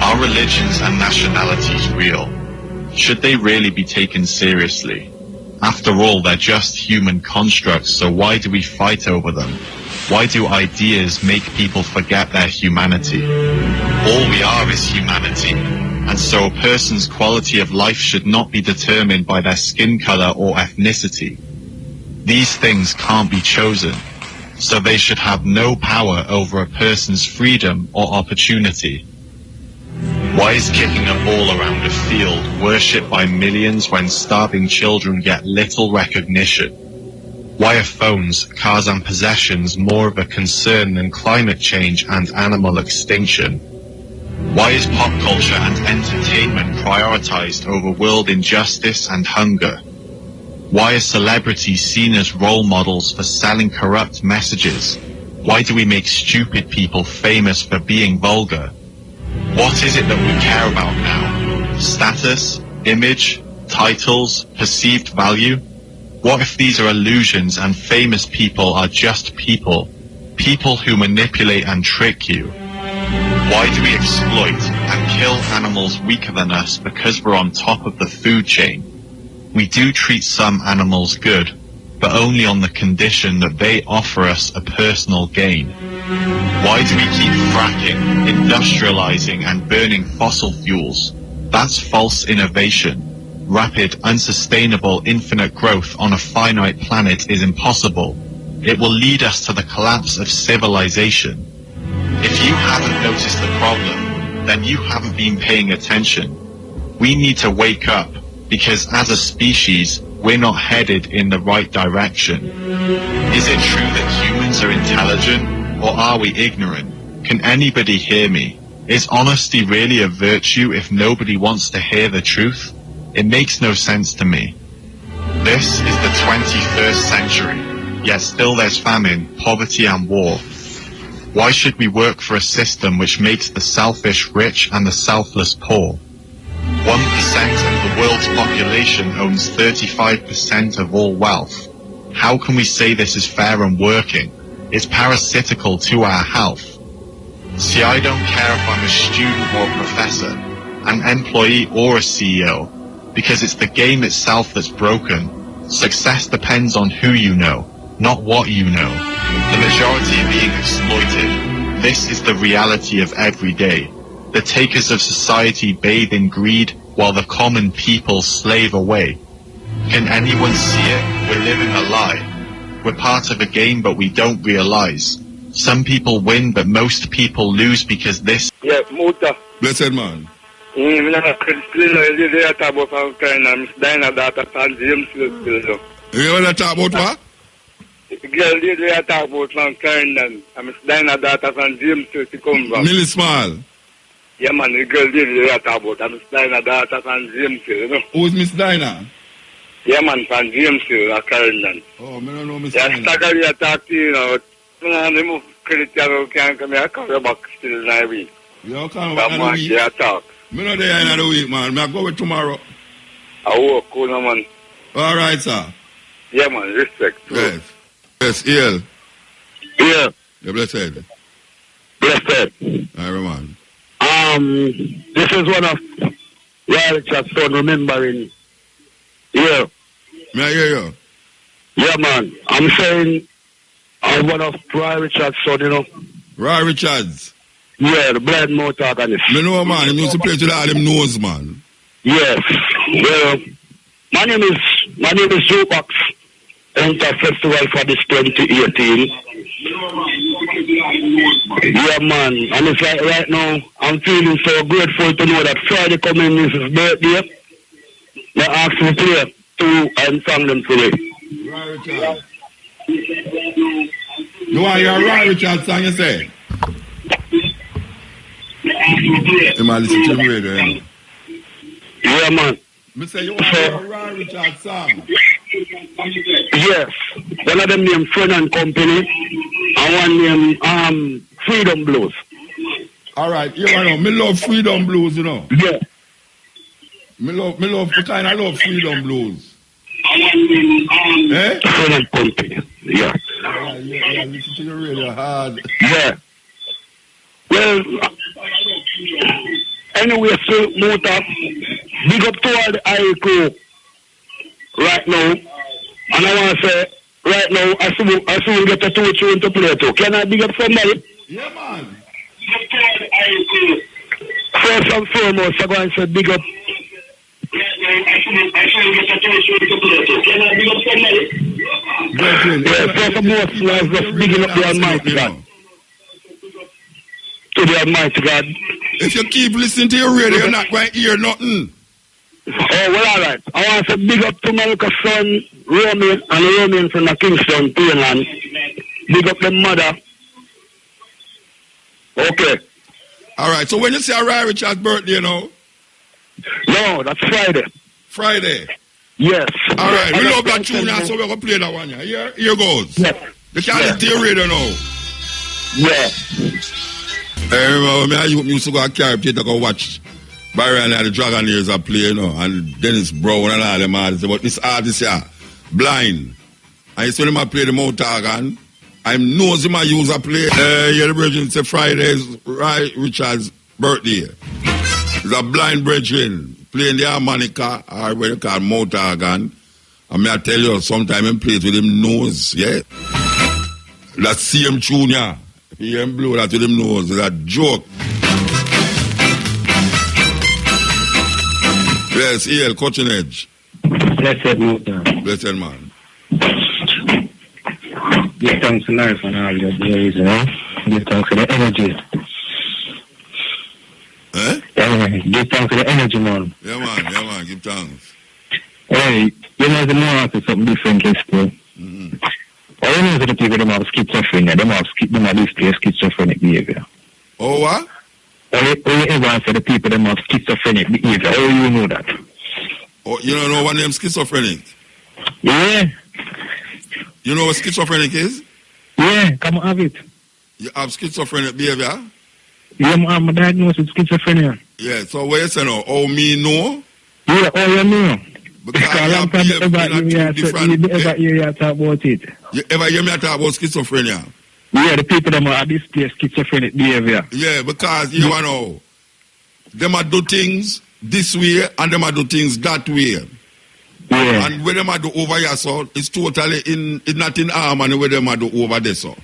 Are religions and nationalities real? Should they really be taken seriously? After all, they're just human constructs, so why do we fight over them? Why do ideas make people forget their humanity? All we are is humanity, and so a person's quality of life should not be determined by their skin color or ethnicity. These things can't be chosen, so they should have no power over a person's freedom or opportunity. Why is kicking a ball around a field worshipped by millions when starving children get little recognition? Why are phones, cars and possessions more of a concern than climate change and animal extinction? Why is pop culture and entertainment prioritized over world injustice and hunger? Why are celebrities seen as role models for selling corrupt messages? Why do we make stupid people famous for being vulgar? What is it that we care about now? Status, image, titles, perceived value? What if these are illusions and famous people are just people? People who manipulate and trick you? Why do we exploit and kill animals weaker than us because we're on top of the food chain? We do treat some animals good, but only on the condition that they offer us a personal gain. Why do we keep fracking, industrializing and burning fossil fuels? That's false innovation. Rapid, unsustainable, infinite growth on a finite planet is impossible. It will lead us to the collapse of civilization. If you haven't noticed the problem, then you haven't been paying attention. We need to wake up, because as a species, we're not headed in the right direction. Is it true that humans are intelligent, or are we ignorant? Can anybody hear me? Is honesty really a virtue if nobody wants to hear the truth? It makes no sense to me. This is the 21st century, yet still there's famine, poverty and war. Why should we work for a system which makes the selfish rich and the selfless poor? 1% of the world's population owns 35% of all wealth. How can we say this is fair and working? It's parasitical to our health. See, I don't care if I'm a student or a professor, an employee or a CEO, because it's the game itself that's broken. Success depends on who you know, not what you know. The majority are being exploited. This is the reality of every day. The takers of society bathe in greed while the common people slave away. Can anyone see it? We're living a lie. We're part of a game but we don't realize. Some people win but most people lose because this... Yeah, Muta. Blessed man. I'm not a Christian, talk about from China. I'm Dinah daughter from James still. You want to talk about what? Girl, they talk about from China. I'm Dinah daughter from James to come back. Millie Small. Yeah, man, the girl they talk about. I'm Dinah daughter from James, you know. Who's Miss Dinah? Yeah, man, from James to Carolyn. Oh, I don't know Miss Yeah, Dinah. Stagger, you talk to you know. I move credit you can't come here. I come back still in a week. You come That back man, the week? yeah, talk. I'm not there in the week, man. I go with tomorrow. I work, cool, no, man. All right, sir. Yeah, man, respect. Yes. Yes, Iel. Yeah, You're blessed. blessed. All right, man. This is one of Richard's son remembering. Yeah, May I hear you? yeah, man. I'm saying I'm one of Richard's son, you know. Roy Richards. Yeah, the blind mouth organist. Me know, man. He used to play to all them nose, man. Yes. Well, my name is Jukebox Enter Festival for this 2018. Yeah, man. And it's like right now, I'm feeling so grateful to know that Friday coming is his birthday. They asked me to play 2 and song them today. Right, Richard. You want your Right Richard song, you say? You might listen to the radio, you know. Yeah, man. Me say you want your Right Richard song? Yes. One of them named Friend and Company, and one named Freedom Blues. All right, you know, me love Freedom Blues, you know. Yeah. Me love, what kind of love Freedom Blues? Eh? Friend and Company. Yeah. Yeah, listen to the radio hard. Yeah. Well, anyway, so Muta, big up to all the IE crew right now. And I want to say, right now, I soon get a 2 tune to play too. Can I big up somebody? Yeah, man. First and foremost, I go and say big up. Yeah, first and foremost, I was just bigging up the Almighty God. To the Almighty God. If you keep listening to your radio, you're not going to hear nothing. Oh, well, all right. I want to big up to my son, Romy, and Romy from the Kingston, Queensland. Big up the mother. Okay. All right, so when you say Right Richard's birthday, you know? No, that's Friday. Friday. Yes. All right, we love that tune now, so we're going to play that one. Yeah? Here goes. Yes. You can't listen to your radio now. Yeah. I remember me, I used to go to Carib Theatre to go watch Byron and the Dragonaires are playing, you know, and Dennis Brown and all them artists. But this artist here, blind. And it's when him play the mouth organ. I'm knows him I use a play. Yeah, the brethren say Friday is Right Richard's birthday. He's a blind brethren playing the harmonica, or what you call mouth organ. And me I tell you, sometimes he plays with him nose, yeah. That same tune, yeah. He hear him blow that with him nose. It's a joke. Yes, E.L. Cutting Edge. Blessed Muta. Blessed man. Give thanks to life and all your days, you know. Give thanks to the energy. Eh? Give thanks to the energy, man. Yeah, man. Give thanks. Hey, you know, the more after something different, still. Mm-hmm. All you know is the people that have schizophrenia, they have display schizophrenic behavior. Oh, what? All you ever answer the people that have schizophrenic behavior, how you know that? Oh, you don't know what name schizophrenic? Yeah. You know what schizophrenic is? Yeah, come have it. You have schizophrenic behavior? Yeah, I'm diagnosed with schizophrenia. Yeah, so what you say now? Oh, me know? Yeah, all you know. Because a long time you ever hear you talk about it. You ever hear me talk about schizophrenia? Yeah, the people that are display schizophrenic behavior. Yeah, because you know, them a do things this way and them a do things that way. Yeah. And when them a do over here, so it's totally it's not in harmony with them a do over there, so.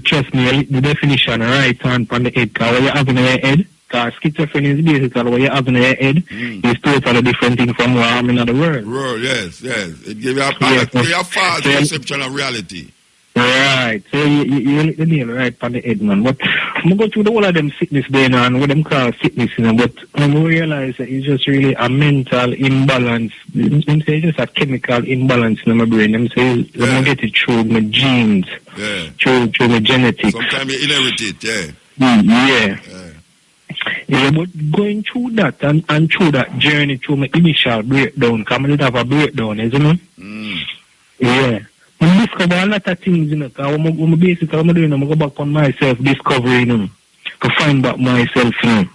Trust me, the definition right hand on the head, because what you have in your head, because schizophrenia is basically what you have in your head, is totally different thing from what I'm in the world. Yes. It gives you a false perception of reality. Right. So you hit the nail right on the head, man. But I'm go through the whole of them sickness there and what them call sickness, you know, but I realize that it's just really a mental imbalance. Them say it's just a chemical imbalance in my brain. Them say I get it through my genes, through my genetics. Sometimes you inherit it, yeah. Yeah, but going through that and through that journey, through my initial breakdown, because I did have a breakdown, isn't it? Yeah. I discover a lot of things, you know, because I'm basically I'm doing, I'm go back on myself, discovering them, to find back myself, you know.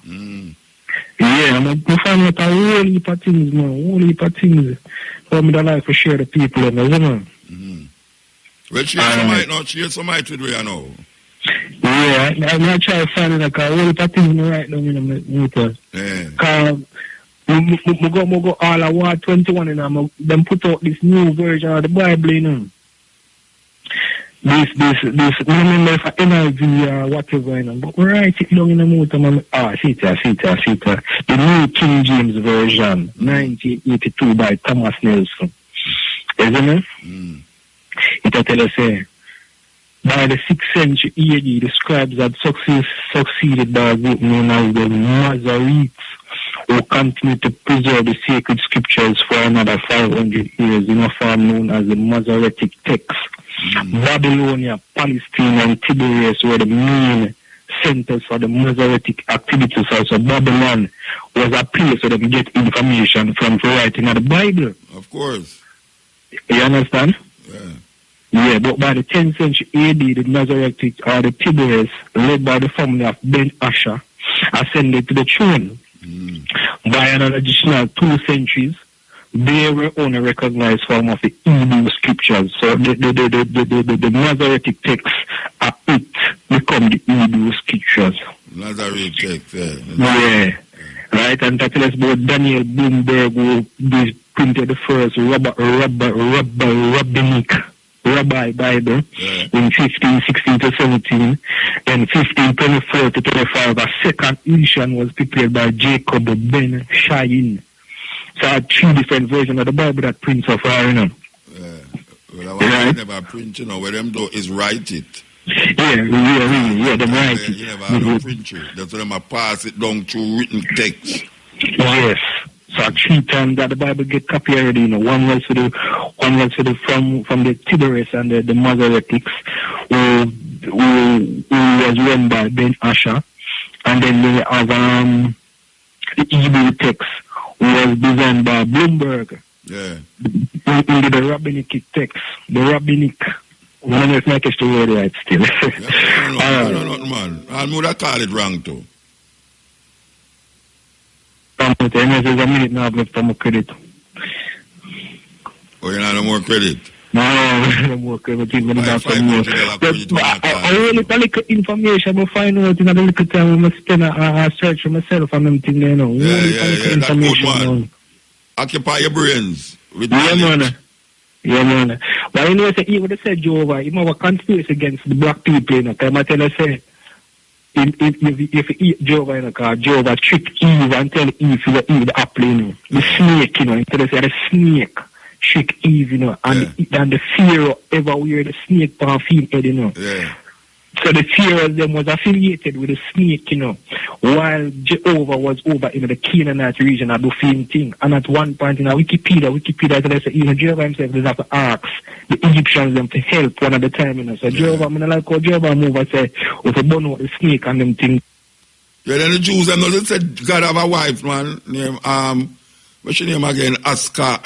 Yeah, I'm find out a whole heap of things, man, whole heap of things. So I'm like to share the people, you know. Well, share some might with you now. Yeah, I'm not trying to find like a whole heap of things right now, you know, because I go all of War 21 and them put out this new version of the Bible, you know. remember if NIV or whatever, you know, but we write it down in the motor, see it. The New King James Version, 1982 by Thomas Nelson. Isn't it? It tell us, by the 6th century AD, the scribes had succeeded by a group known as the Masoretes, who continued to preserve the sacred scriptures for another 500 years in a form known as the Masoretic text. Babylonia, Palestine, and Tiberias were the main centers for the Masoretic activities. Also, Babylon was a place where they get information from the writing of the Bible. Of course. You understand? Yeah. Yeah, but by the 10th century AD, the Masoretic or the Tiberias, led by the family of Ben Asher, ascended to the throne. By an additional 2 centuries, they were only recognized form of the Hebrew scriptures. So the Masoretic texts are it become the Hebrew scriptures. Masoretic text, Yeah. Right, and that tells us about Daniel Bloomberg, who printed the first Rabbi Bible in 1516 to 17, and 1524 to 25. A second edition was prepared by Jacob Ben Shayin. So I had 3 different versions of the Bible that prints of our, you know. Well, I never print, you know, where them do is write it. Yeah, them write it. You never have no print it. That's why them pass it down through written text. Yes. So 3 times that the Bible get copied already, you know. One was from the Tiberias and the Masoretics, who was run by Ben Asher, and then we have the Hebrew text, who was designed by Bloomberg. Yeah. Into the rabbinic text, the rabbinic. I don't know if I catch the word right still. I don't know, man. I would have called it wrong too. There's a minute now left for my credit. Oh, you know more credit? No more credit. I only little information I find out in a little time I spend a search for myself and them thing, you know. Yeah, that's good, man. Occupy your brains with knowledge. Yeah, man. But you know, even they say Jehovah, you have a conspiracy against the black people, you know. I tell you, say, if you eat Jehovah, you know, because Jehovah trick Eve and tell Eve to eat the apple, you know. The snake, you know, instead of say the snake trick Eve, you know, and the Pharaoh ever wear the snake on feet head, you know. Yeah. So the Pharaoh them was affiliated with the snake, you know, while Jehovah was over in the Canaanite region and do same thing. And at one point in Wikipedia said, say, even Jehovah himself does have to ask the Egyptians them to help one at a time, you know. So Jehovah, I mean, like how Jehovah move and say, if you burn out the snake and them things. Yeah, then the Jews them know said God have a wife, man, name what's your name again? Aska.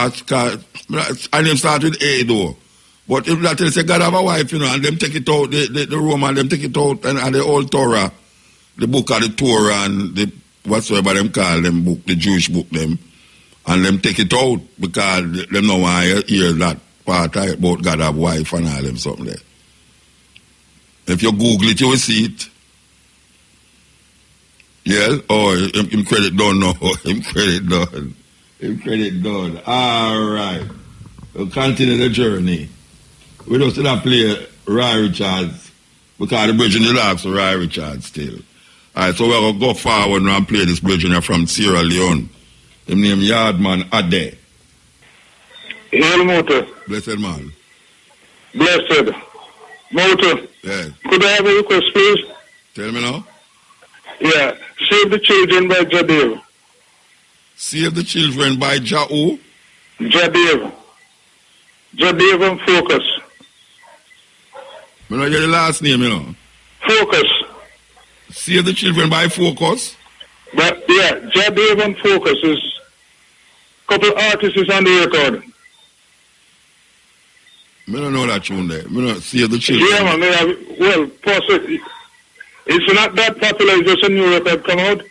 Her name starts with A though. But if that is a God have a wife, you know, and them take it out, the Roman, them take it out, and the old Torah, the book of the Torah, and the whatsoever them call them book, the Jewish book them, and them take it out, because them know why hear that part about God have a wife and all them something there. If you Google it, you will see it. Yeah? Oh, him credit done now. Him credit done. All right. We'll continue the journey. We don't still have to play Roy Richards because the bridge in the last for Roy Richards still. Alright, so we're going to go forward now and play this bridge from Sierra Leone. Him name Yardman Ade. Hail Motor. Blessed man. Blessed. Motor. Yeah. Could I have a request, please? Tell me now. Yeah. Save the Children by Jadeo. Save the Children by Ja'u? Jadeo. Jadeo and Focus. I don't get the last name, you know. Focus. Save the Children by Focus? But yeah, Jadeo and Focus is a couple artists is on the record. I don't know that tune there. I don't Save the Children. Yeah, man. Well, possibly. It's not that popular. It's just a new record come out.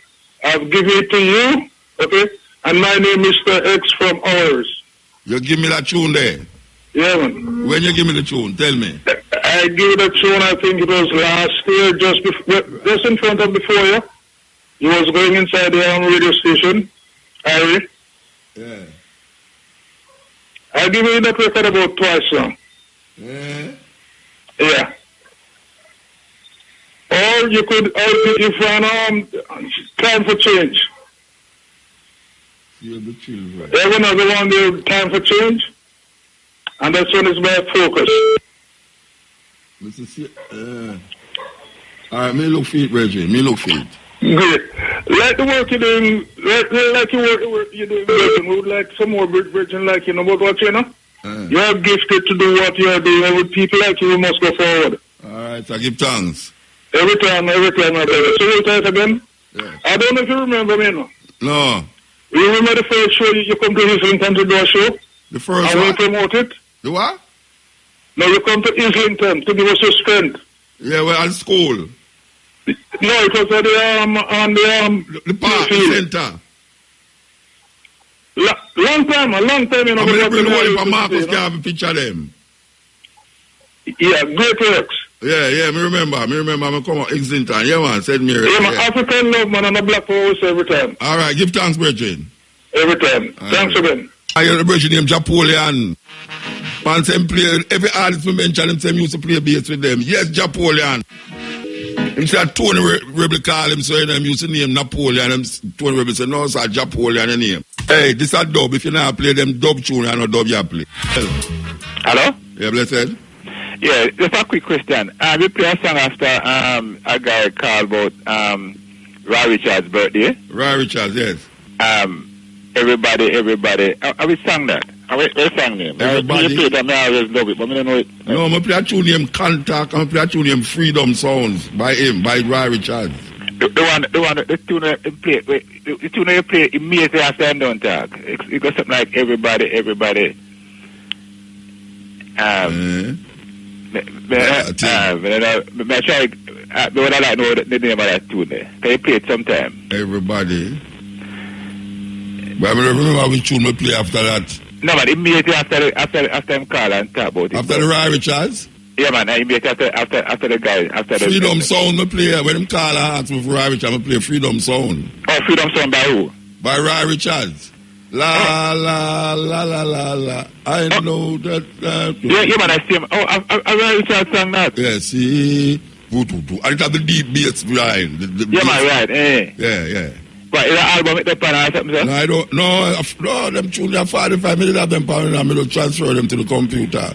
I've given it to you, okay? And my name is Mr. X from Ours. You give me that tune there? Yeah, man. When you give me the tune, tell me. I gave the tune, I think it was last year, just in front of the foyer. He was going inside the radio station, Harry. Yeah. I give you that record about twice now. Yeah. Yeah. Or you could if time for change. Feel the children. Everyone has around the time for change, and that's when it's my focus. All right, me look for it, Reggie. Me look for it. Great. Like the work you're doing, like you work you're doing, Virgin. We would like some more Virgin like you know about what you know. You're gifted to do what you're doing, with people like you, we must go forward. All right, I give thanks. Every time, my brother. So we'll try it again. Yeah. I don't know if you remember me, no? No. You remember the first show you come to Islington to do a show? The first and one? we promote it? The what? No, you come to Islington to give us your strength. Yeah, well, at school. No, it was at the park, the center. Long time, you know. I'm going to bring the one if Marcus can have a picture of them. Yeah, great works. Yeah, me remember. I'm come out Islington. Yeah, man, said me. Yeah, man, African love, man, and a black horse every time. All right, give thanks, Brethren. Every time. Thanks again. I hear the Brethren named Napoleon. Man, say play, every artist we mention him, say used to play bass with them. Yes, Napoleon. Him say Tony Rebel call him, so him used to name Napoleon. And Tony Rebel say, no, sir, Napoleon the name. Hey, this a dub. If you not play them dub tune, you know dub you play. Hello? Yeah, blessed. Yeah, just a quick question. We play a song after a guy called about Roy Richards' birthday. Roy Richards, yes. Everybody. I will sing that. I will sing name. Everybody. You play it, I always love it, but I don't know it. No, I play a tune named Contact, and I play a tune named Freedom Sounds by Roy Richards. The tune you play, the tune you play immediately after I don't talk. It goes something like everybody. I try. But I like know the name of that tune there. Can you play it sometime? Everybody. But I remember which tune I play after that. No, man, immediately after him call and talk about it. After the Roy Richards? Yeah, man, immediately after the guy. After Freedom the Sound I play. When him call and ask me for Roy Richards, I play Freedom Sound. Oh, Freedom Sound by who? By Roy Richards. La la la la la la. I know that. Yeah, man, I see him. Oh, I Roy Richards sang that. Yeah, see. And it have the deep bass behind. Yeah, man, right. Yeah. But is that album with the pan or something, sir? No, I don't. No, them tunes are 45 minutes of them pound and I'm going to transfer them to the computer.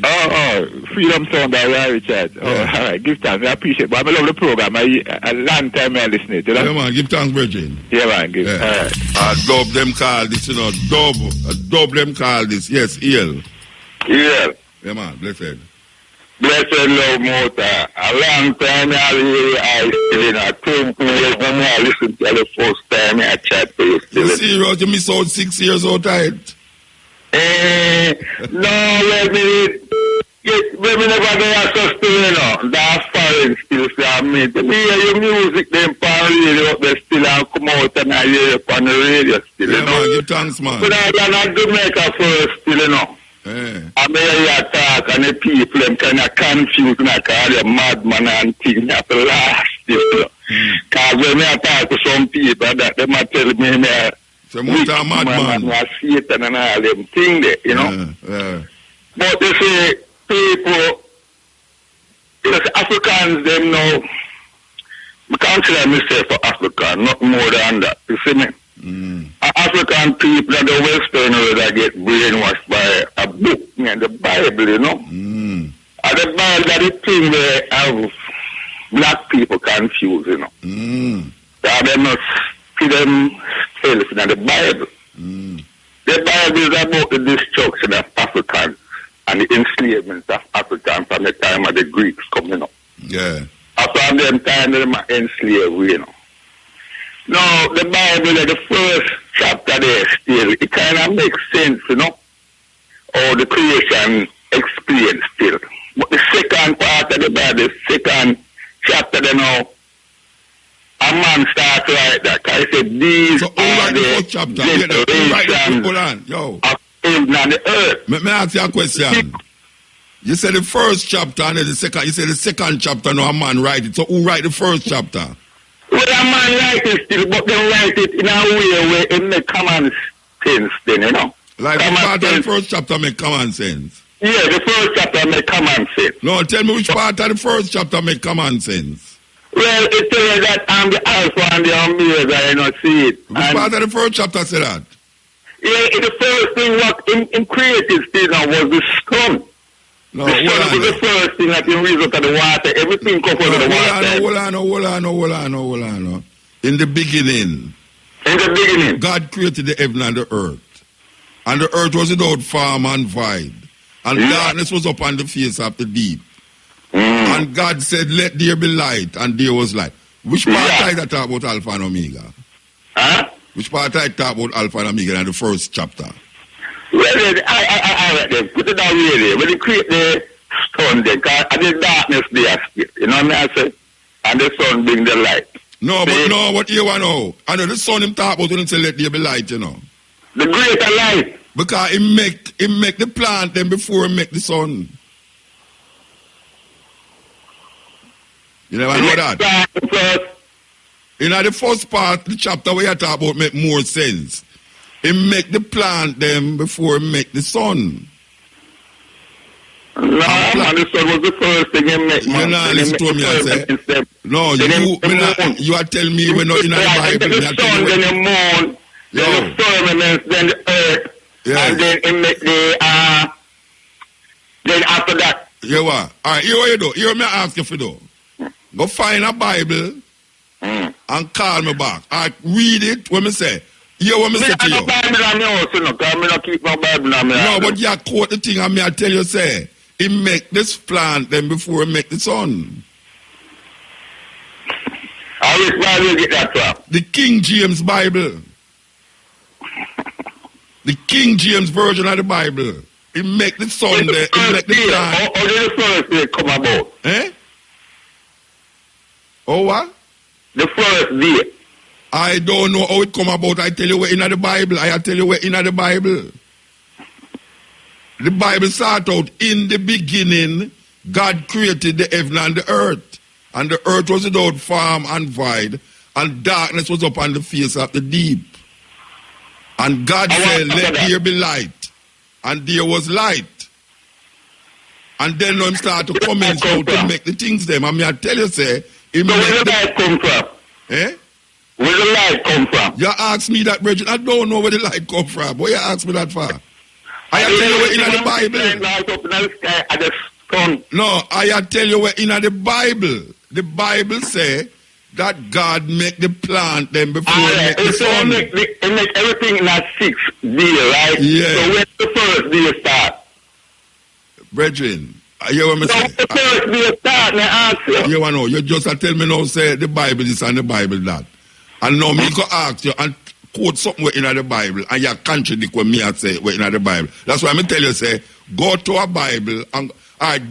Oh, Freedom Sound by Roy Richards. Oh, all right, give thanks. I appreciate it. But I love the program. A long time I listen to it. You know? Yeah, man, give thanks, Bridget. Yeah, man, give. All right. Dub them call this, dub them call this. Yes, EL. Yeah. Yeah, man, blessed. Blessed love motor. A long time I think I listened to the first time I chat to you. You serious? You miss out 6 years out tight? No, let me never do access to that's foreign still for me. To me, your music, them pan radio, they still and come out and I hear you on the radio still, yeah, man, give thanks, man. But I cannot do make a first still, I may hear talk and the people, them kind of confused and I call them madman and things at the last, Because when I talk to some people, that they might tell me, so madman. Satan and all them things there, Yeah. But you see, people, Africans, them know, I consider myself an African, not more than that, you see me? African people and the Western world that get brainwashed by a book and the Bible, And the Bible, that is thing where have black people confused, That they must see themselves in the Bible. The Bible is about the destruction of Africans and the enslavement of Africans from the time of the Greeks coming up. Yeah. After them time, they were enslaved, Now, the Bible, the first chapter there still, it kind of makes sense, or the creation explains still. But the second part of the Bible, the second chapter, a man starts right that. I said, these so are the first chapter. Hold on. Yo. Of heaven and the earth. May I ask you a question? You said the first chapter and then the second. You said the second chapter, no, a man write it. So who write the first chapter? Well, a man write it still, but they write it in a way where it make common sense then, Like the part of the first chapter make common sense. Yeah, the first chapter make common sense. No, tell me which part of the first chapter make common sense. Well, it tells you that I'm the Alpha and the Omega, you know, see it. Which part of the first chapter say that? Yeah, the first thing what in creative state now was the sun. No, the sun was the first thing that in result of the water. Everything comes out of the water. Hold on. In the beginning. In the beginning. God created the heaven and the earth. And the earth was without form and void. And darkness was upon the face of the deep. And God said, let there be light. And there was light. Which part I talk about Alpha and Omega? Huh? Which part I talk about Alpha and Omega in the first chapter? Well, I put it down really. When you create the sun, then, because the darkness there, you know what I say? And the sun bring the light. No, but what you want to know? I know the sun him talk about when he say let there be light, you know. The greater light. Because he make the plant then before he make the sun. You never know that? In the first part, the chapter where you talk about make more sense. He make the plant them before he make the sun. No, man, the sun was the first thing he make. You know, listen to me, I say. No, you are telling me we're not in the Bible. The sun, then the moon, then the firmament, then the earth, and then he make the, then after that. You what? All right, here what you do. Here me ask you for do. Go find a Bible and call me back. I read it when me say. Hear what me say to you. No, but you quote the thing and me I tell you say, he make this plant then before he make the sun. Which Bible you get that from? The King James Bible. The King James version of the Bible. He make the sun there, he make the plant. How did the first day come about? Eh? Oh what? The first day. I don't know how it come about. I tell you where in the Bible. I tell you where in the Bible. The Bible start out, in the beginning, God created the heaven and the earth. And the earth was without form and void. And darkness was upon the face of the deep. And God said, let there be light. And there was light. And then him start to commence how to make the things them. I mean, I tell you, say, so where the light come from? Eh? Where the light come from? You ask me that, Bridget. I don't know where the light come from. Why you ask me that for? I tell you where in the Bible. Light up in the sky at the sun. No, I tell you where in the Bible. The Bible say that God make the plant then before he make the sun. He make everything in that 6th day, right? Yeah. So when the first day start? Brethren, you hear what me say? The first day start, I ask you. You know, you just tell me now, say the Bible this and the Bible that. And now me go ask you and quote something in the Bible and you contradict what me I say in the Bible. That's why I tell you, say, go to a Bible and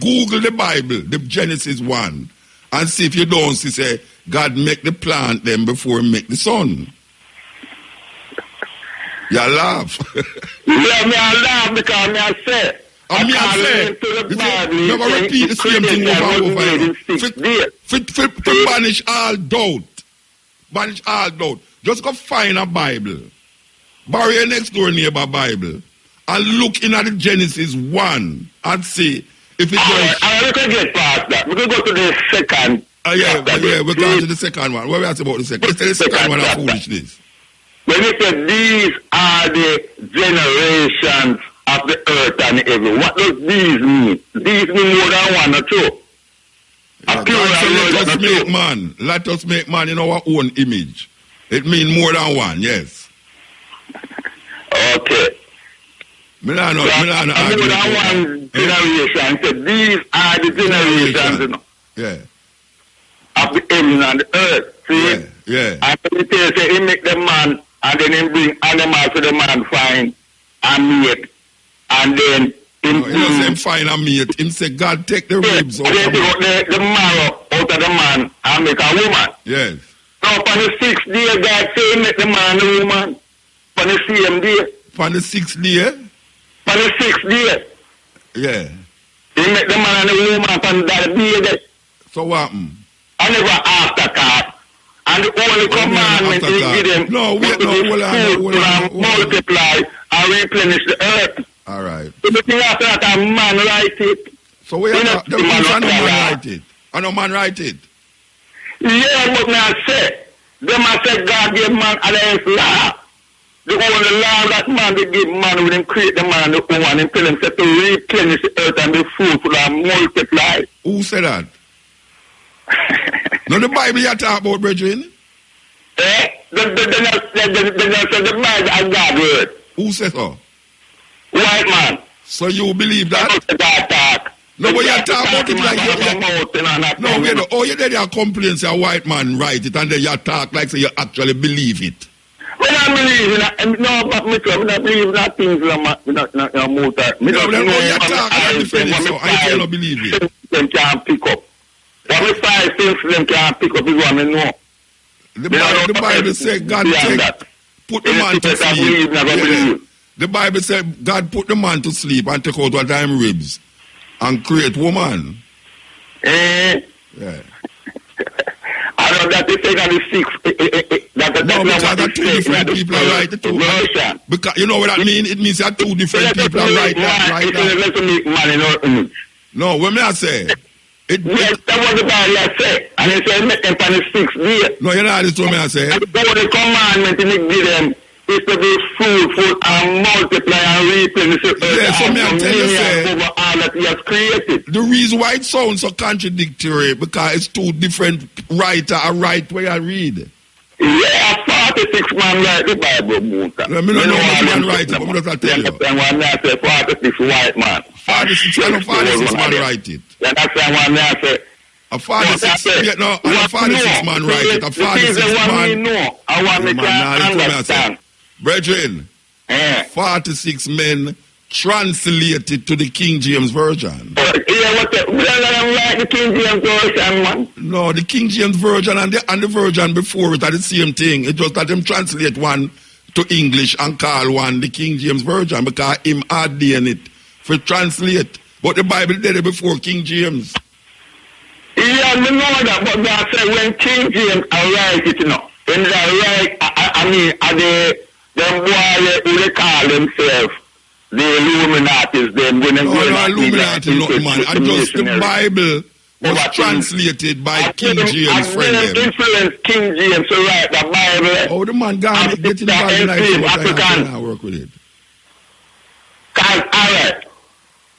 Google the Bible, the Genesis 1, and see if you don't see, say, God make the plant them before he make the sun. You laugh. Yeah, me I laugh because me I say. And me I say, never repeat the same thing over and over. Fit banish all doubt. Banish all doubt. Just go find a Bible. Borrow your next door neighbor Bible. And look in at the Genesis 1 and see if it goes. We can get past that. We can go to the second. We're going to the second one. What we ask about the second? Let's say the second one of foolishness. When it said these are the generations of the earth and heaven, what does these mean? These mean more than one or two. Let us make man. Let us make man in our own image. It means more than one, yes. Okay. More than one generation. So these are the generations, you know. Yeah. Of the heaven and the earth. See? Yeah. And then he say he make the man and then he bring animals to the man find and meat. And then he doesn't say find a meat. He say God take the ribs out of the marrow out of the man and make a woman. Yes. Now, on the 6th day, God say make the man a woman. On the same day. On the 6th day? On the 6th day. Yeah. He make the man and the woman on that day. So what happened? I never afterthought. And the only commandment he give them hold on. multiply and replenish the earth. All right. The thing after that, a man write it. So where you the man write it? I know man write it. Yeah, but me I say, them I say God gave man alliance law. The only law that man they give man when him create the man and the woman and tell him to replenish the earth and the food for that multiply. Who said that? No, the Bible you talk about, brethren. Eh? They say the Bible is God's word. Who said so? White man. So you believe that? God talk. No, but you talk about it like you. No, wait. Oh, you did your complaints, a white man write it, and then you talk like so you actually believe it. I don't believe in that. No, but me too. I don't believe in that things. Not motor. Me don't know. You talk and defend it, so I cannot believe it. Them can't pick up. What me five things them can't pick up is what me know. The Bible says God put the man to sleep. The Bible said God put the man to sleep and take out what time ribs and create woman. Yeah. I know that they say that is six. No, because that two different people are right too. Because you know what that means? It means that two different people are right that. No, what me I say? Yes, that was the Bible I say. And it said make them on the 6th day. No, you know this what me I say. And the commandment in give them is to be fruitful and multiply and replenish the earth. Yes, so me I tell you say over all that he has created. the reason why it sounds so contradictory because it's two different writer a right way I read. Yeah, 46 man write the Bible, Muta. No, me don't know which man write it, but I'm just tell you. And one I say 46 white man. 46 man write it. Yeah, that's one I say. A 46, no, a 46 man write it. A 46 man. I want me to understand. Brethren, 46 men translated to the King James Version. Yeah, like the King James Version, man. No, the King James Version and the version before it are the same thing. It's just that them translate one to English and call one the King James Version because him add in it for translate. But the Bible did it before King James. Yeah, we know that, but I say when King James write it, you know, when they write, I mean, are them boys who they call themselves the Illuminatis, them when they Illuminati, look, man. And just the Bible was translated by King James, friend. Influence King James to write the Bible. Oh, the man gone get in the Bible, I can't work with it. Because, alright,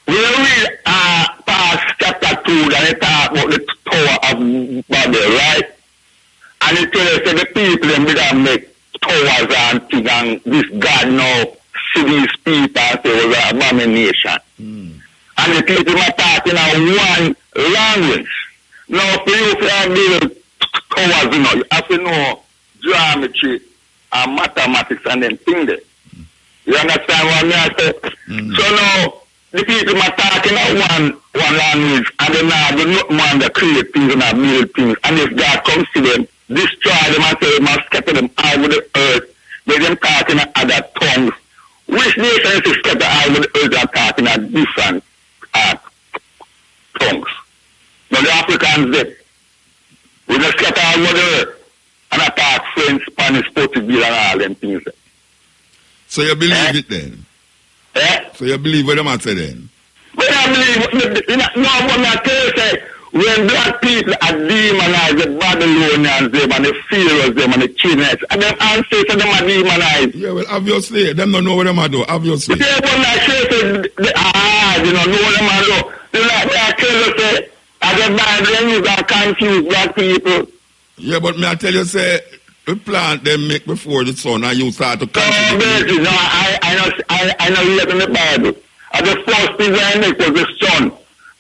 we read past chapter 2 that it talk about the Tower of Babel, right? And it tells us that the people them did make towers and things, and this God now see these people and say it was an abomination. And the people are talking in one language. Now, for you to build towers, you know, you have to know geometry and mathematics and then things there. You understand what I say? So now, the people are talking in one language, and then now the not man that create things and build things. And if God comes to them, destroy them and say, must scatter them all over the earth, with them talking in other tongues. Which nation is scattered all over the earth are talking in different tongues? Now the Africans did. We just scatter all over the earth and attack French, Spanish, Portuguese, and all them things. So you believe it then? So you believe what them say then? But I believe, no, what I tell you, say, when black people are demonized, the Babylonians, them, and the Pharaohs, them, and the Chinese, and them ancestors, them are demonized. Yeah, well, obviously, them don't know what them are do, obviously. Yeah, when I say, they don't know what them are do. They like, I tell you, say, as a Bible, you can confuse black people. Yeah, but me I tell you, say, the plant them make before the sun, and you start to confuse. No, I know yet in the Bible. And the first thing I make was the sun.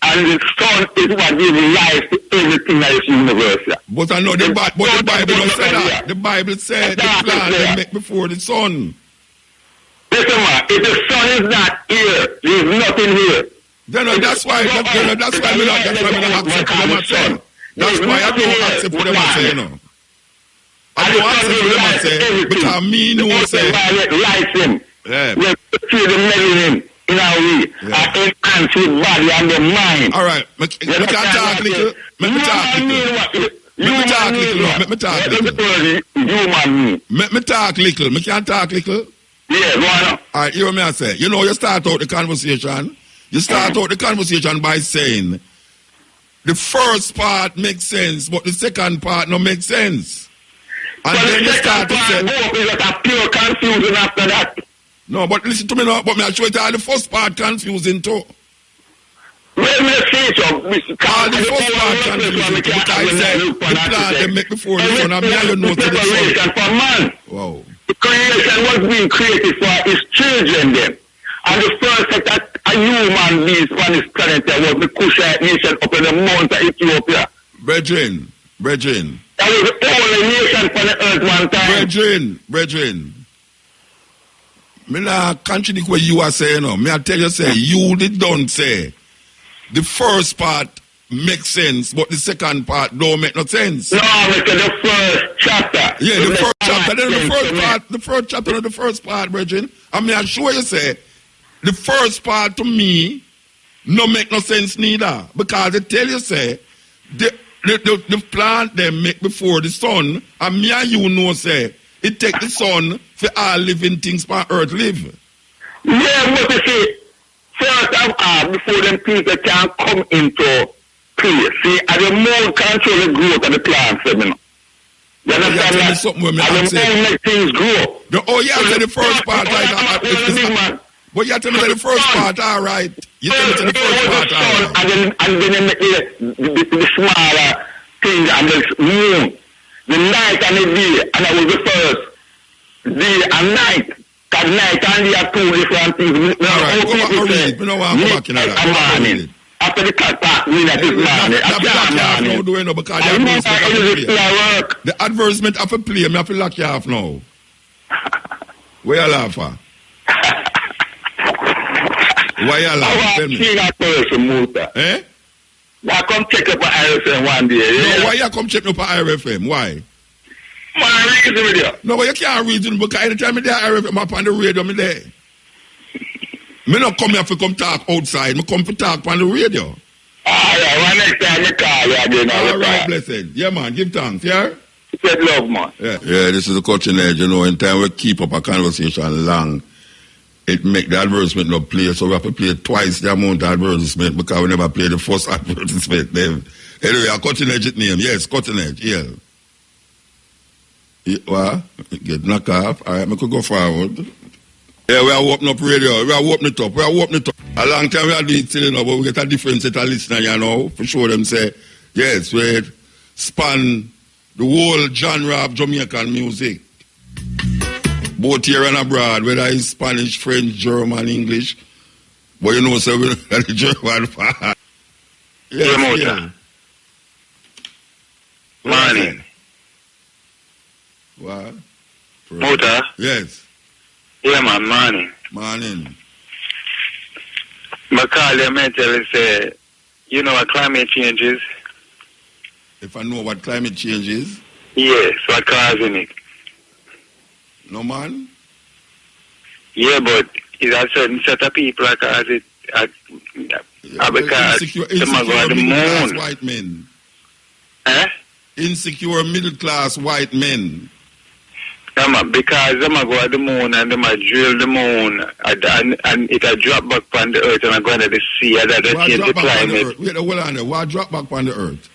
And the sun is what gives life to everything that is universal. But I know the Bible don't say that. The Bible said the plant they make before the sun. Listen, man, if the sun is not here, there is nothing here. Then that's why we don't accept what them say. That's why I don't accept what them say, you know. I don't accept what them say because me know say. Life him. Yeah. We feel the meddling in our way. And enhance his body and the mind. All right. Let me talk little. Let me talk little. Let me talk little. You man me. Let me talk little. Me can't talk little. Yeah, go on. All right, hear me I say. You know, you start out the conversation. You start out the conversation by saying the first part makes sense, but the second part no make sense. And But then the you start to say, second part is a pure confusion after that. no, but listen to me now. But me I show it all the first part confusing too. Well, me say so. All the first part confusing too. Because I said the plant they make before the sun, and me and you know to the sun. For man. Wow. The creation was being created for his children then. And the first set that a human beings on this planet there was the Cushite nation up in the mountains of Ethiopia. Brethren. That was the only nation on the earth one time. Brethren. Me nah contradict what you are saying now. Me I tell you say, you don't say. The first part makes sense, but the second part don't make no sense. No, it's the first chapter. Yeah, the first chapter. Then the first chapter of the first part, brethren. I mean, I'm sure you say, the first part to me no make no sense neither. Because they tell you say, the plant they make before the sun, and me and you know say, it take the sun for all living things on earth live. Yeah, but you see, first of all, before them people can come into place, see, and the moon control the growth of the plants, you know. You understand that? Something and the moon make things grow. I said the first part, right? But you tell me the first part, all right. You tell me the first part, all right. And then you make the smaller things and the moon, the night and the day, and that was the first day and night. Because night and day are two different things. All right, go back and read. We don't want to go back in that. After the cat part, we not this morning. No, do it now because the advertisement have to play. Me have to lock you off now. Where you laugh at? Why you laugh? Tell me. See that person, Muta. Eh? Why come check up on RFM one day? Yeah? No, why you come check up on RFM? Why? Man, read the video. No, but you can't read it because anytime I there RFM up on the radio, me there. Me not come here to come talk outside. Me come to talk on the radio. Ah, yeah. One next time me call you again. All right, blessed. Yeah, man. Give thanks. Yeah. Said love, man. Yeah, this is the coaching edge. You know, in time we keep up a conversation long, it make the advertisement not play. So we have to play twice the amount of advertisement because we never play the first advertisement. Anyway, a coaching edge it name. Yes, coaching edge. Yeah. What? Get knocked off. All right, I could go forward. Yeah, we are opening up radio. We are opening it up. A long time we are doing it still, you know, but we get a different set of listeners, you know, for sure them say, yes, we span the whole genre of Jamaican music. Both here and abroad, whether it's Spanish, French, German, English. But you know, so we are the German part. Yes, yeah. Morning. What? Muta? Yes. Yeah, man, morning. I call you mentally say, you know what climate change is? If I know what climate change is? Yes, what causing it? No, man? Yeah, but it's a certain set of people that cause it. Because insecure middle-class white men. Eh? Insecure middle-class white men. Because them go at the moon and them drill the moon and it a drop back on the earth and I go into the sea and that change the climate. Wait, hold on there. Why drop back on the earth?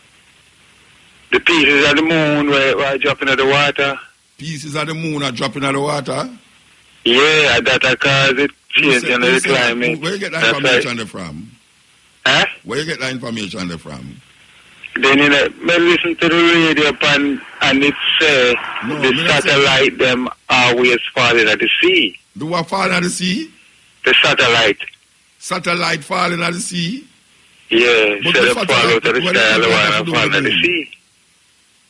The pieces of the moon where dropping into the water. Pieces of the moon are dropping into the water? Yeah, that cause it change in the climate. Where you get that information from? Huh? Where you get that information from? Then you know, listen to the radio and it say the satellite them always falling at the sea. Do what fall at the sea? The satellite. Satellite falling at the sea? Yeah, so they fall out of the sky and fall at the sea.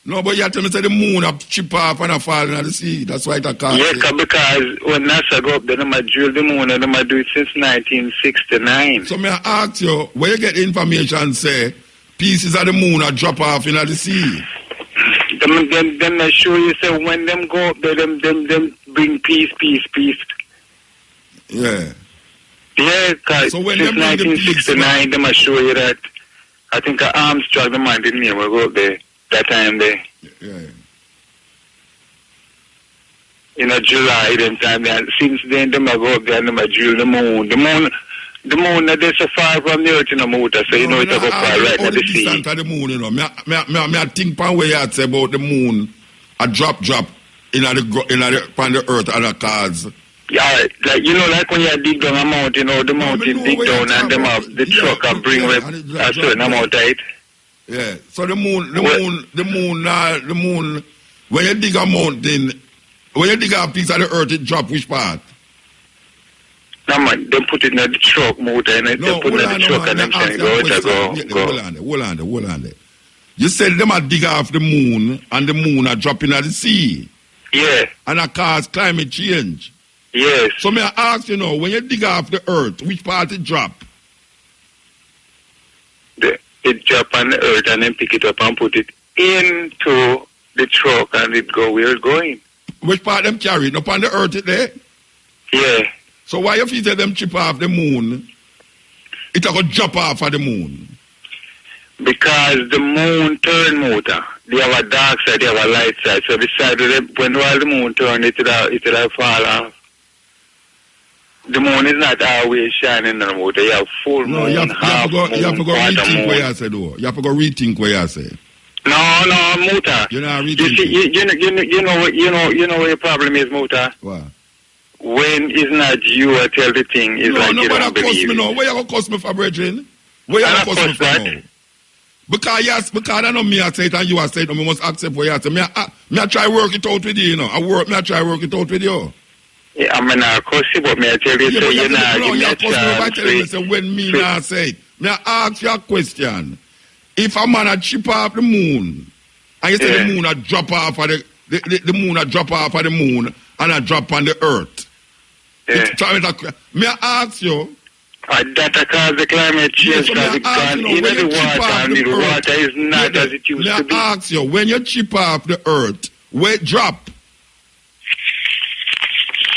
No, but you have to say the moon up chip off and falling at the sea. That's why it occurs. Yeah, because when NASA go up there, they drill the moon and they do it since 1969. So may I ask you, where you get the information say pieces of the moon are drop off in the sea? Them I show you say when them go up there, them bring peace. Yeah. Yeah, because so since 1969, them I show you that. I think Armstrong, the man didn't even go up there that time there. Yeah. in a July them time, and since then them a go up there and them a drill the moon. The moon that is so far from the earth in a motor, so you know it's a go far right at the sea. Of the moon, you know. Me think pan where you say about the moon, a drop in the earth and a cause. Yeah, like you know, like when you dig down a mountain, or the mountain dig down and them have the truck and bring a certain amount of it. Yeah. So the moon, when you dig a mountain, when you dig a piece of the earth, it drop which part? No man, they put it in the truck motor and they put it in the truck and them saying go. Hold on there. You said them a dig off the moon and the moon are dropping at the sea. Yeah. And a cause climate change. Yes. So may I ask you now, when you dig off the earth, which part it drop? It drop on the earth and then pick it up and put it into the truck and it go where it's going. Which part them carry it? Up on the earth it there? Yeah. So why if you say them chip off the moon, it will drop off of the moon? Because the moon turn motor. They have a dark side, they have a light side. So beside while the moon turn, it will fall off. The moon is not always shining on the motor. You have full moon, you have half moon, you have to go rethink moon. what you say though. You have to go rethink what you say. No, motor. You're not You rethinking. see, you know what your problem is, motor. What? When it's not you who tell the thing, it's like you don't believe me it. now. Where you going to cuss me for, brethren? Where you going to cuss me for now? Because I know me I say it and you I say it, and we must accept what you say. Me I try work it out with you, you know. Me I try work it out with you. Yeah, I'm not cuss you, but me I tell you, Yeah, so you're not give me a chance. I tell you, to say, when me not say it. Me I ask you a question. If a man a chip off the moon, and you say the moon a drop off of the moon a drop off of the moon and a drop on the earth. May I ask you? That cause the climate change, because it gone into the water, and the water is not as it used to be. May I ask you, when you chip off the earth, where it drop?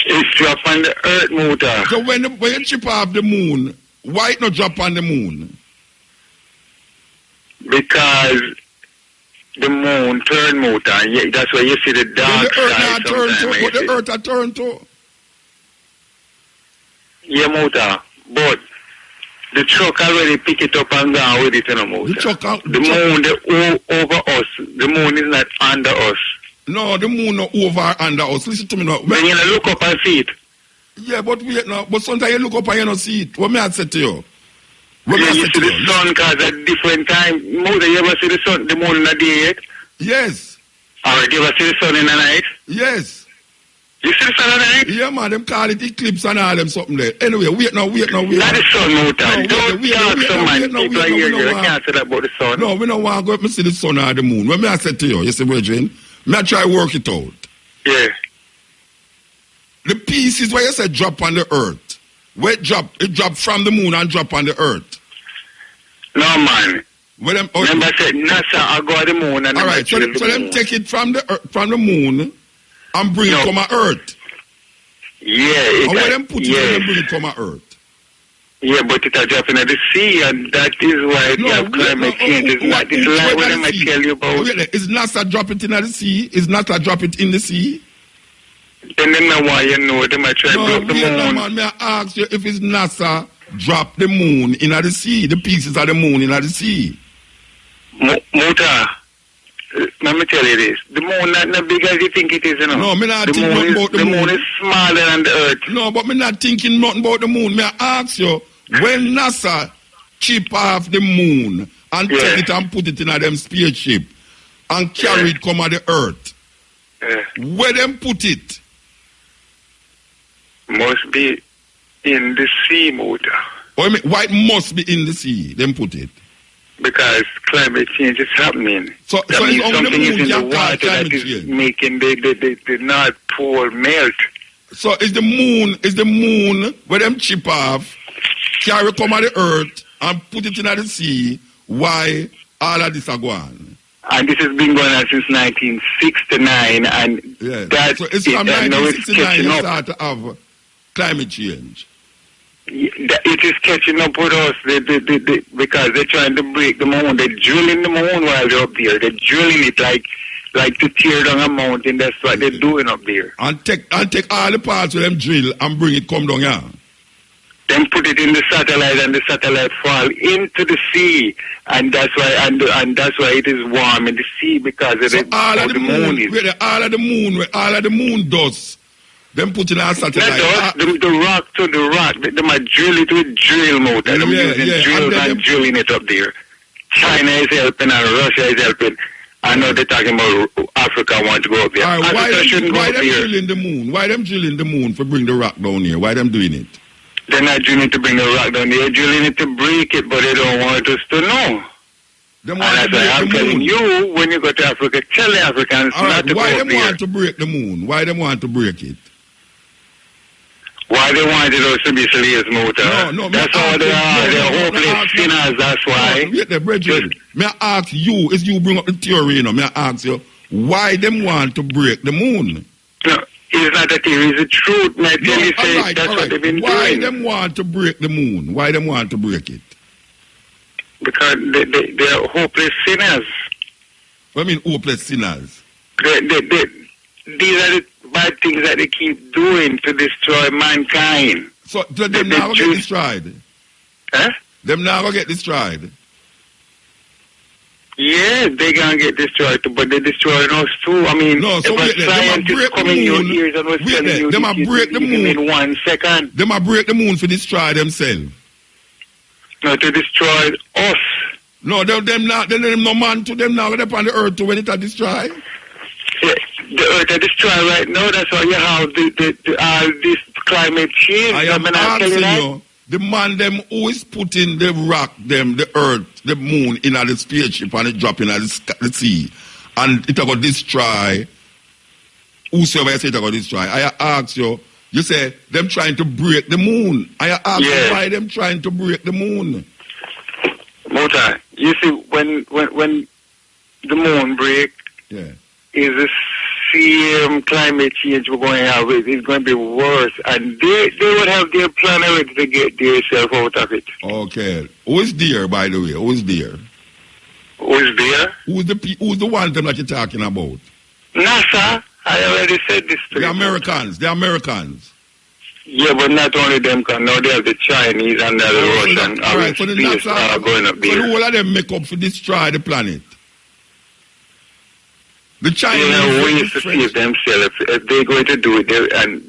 It drop on the earth motor. So when you chip off the moon, why it not drop on the moon? Because the moon turn motor, and that's why you see the dark side sometimes. But the earth a turn to. Yeah, motor. But the truck already pick it up and gone with it in a motor. The moon over us. The moon is not under us. No, the moon not over under us. Listen to me now. When you look up and see it. Yeah, but wait now. But sometimes you look up and you don't see it. What may I say to you? You see the sun because at different time. Motor, you ever see the sun, the moon in the day yet? Yes. Alright, you ever see the sun in the night? Yes. You see the sun in the night? Yeah, man, them call it eclipse and all them something there. Anyway, wait now. Not the sun, motor. Don't talk so man. People are here, you can't say that about the sun. No, we don't want to go up and see the sun or the moon. What may I say to you? You see, Virgin? May I try work it out? Yeah. The pieces where you say drop on the earth, where it drop from the moon and drop on the earth. No, man. Remember I said NASA, I go to the moon and all right, so them take it from the moon and bring it come on earth. Yeah. And where them put it and bring it come on earth. Yeah, but it's a drop in the sea, and that is why you have climate change. It's not this like what I tell you about. Is NASA drop it in the sea? Is NASA drop it in the sea? Then they know why you know they might try to drop the moon. No, man, may I ask you if it's NASA drop the moon in the sea, the pieces of the moon in the sea? Motor, let me tell you this. The moon not big as you think it is, you know. No, me not thinking about the moon. The moon is smaller than the earth. No, but me not thinking nothing about the moon. May I ask you, when NASA chip off the moon and take it and put it in a them spaceship and carry it come on the earth, where them put it? Must be in the sea, motor. Oh, I mean, why it must be in the sea? Them put it. Because climate change is happening. So means it's something is in the climate water that is making the North Pole melt. So is the moon where them chip off, carry come on the earth and put it in the sea? Why all of this are going? And this has been going on since 1969, and that so it's from now it's 1969 catching you up. start to have climate change. It is catching up with us because they're trying to break the moon. They're drilling the moon while they're up there. They're drilling it like to tear down a mountain. That's what they're doing up there. And take all the parts of them drill and bring it come down here. Then put it in the satellite, and the satellite fall into the sea, and that's why and that's why it is warm in the sea because of all of the moon is. All of the moon does. Them put in our satellite. The rock to the rock. They might drill it with drill motor. They're using drills and drilling it up there. China is helping and Russia is helping. I know they're talking about Africa want to go up there. Right, why them drilling the moon? Why them drilling the moon for bring the rock down here? Why them doing it? They're not drilling to bring the rock down. They're drilling it to break it, but they don't want us to know. And that's why I'm telling you, when you go to Africa, tell the Africans not to go up there. Why them want to break the moon? Why them want to break it? Why they wanted us to be slaves, Muta? No, that's all they are. They're hopeless sinners, that's why. May I ask you, as you bring up the theory, may I ask you, why them want to break the moon? No. It's not a theory, it's the truth. My theory says that's what they've been doing. Why them want to break the moon? Why them want to break it? Because they're hopeless sinners. What do you mean hopeless sinners? These are the bad things that they keep doing to destroy mankind. So them now will get destroyed? Huh? Them now will get destroyed? Yeah, they're going to get destroyed too, but they're destroying us too. I mean, no, so if a scientist come in your ears and was telling you this break the moon in 1 second. They might break the moon to destroy themselves. No, to destroy us. No, them no man to them now. They're on the earth too when it are destroyed. Yeah, the earth are destroyed right now. That's why you have this climate change. I am asking you. The man them who is putting the rock, the earth, the moon in the spaceship and it drop in the sea. And it got destroy. Whosoever I say it got destroy. I ask you, you say them trying to break the moon. I ask you why them trying to break the moon. Mota, you see when the moon break is the same climate change we're going to have. It's going to be worse, and they would have their plan already to get themselves out of it. Okay. Who is there, by the way? Who is there? Who is there? Who's the one that you're talking about? NASA. I already said this to you. The Americans. Yeah, but not only them, because now they have the Chinese and the Russian. Right, so going up there. So the whole of them make up to destroy the planet. The Chinese have ways to save themselves. If they're going to do it,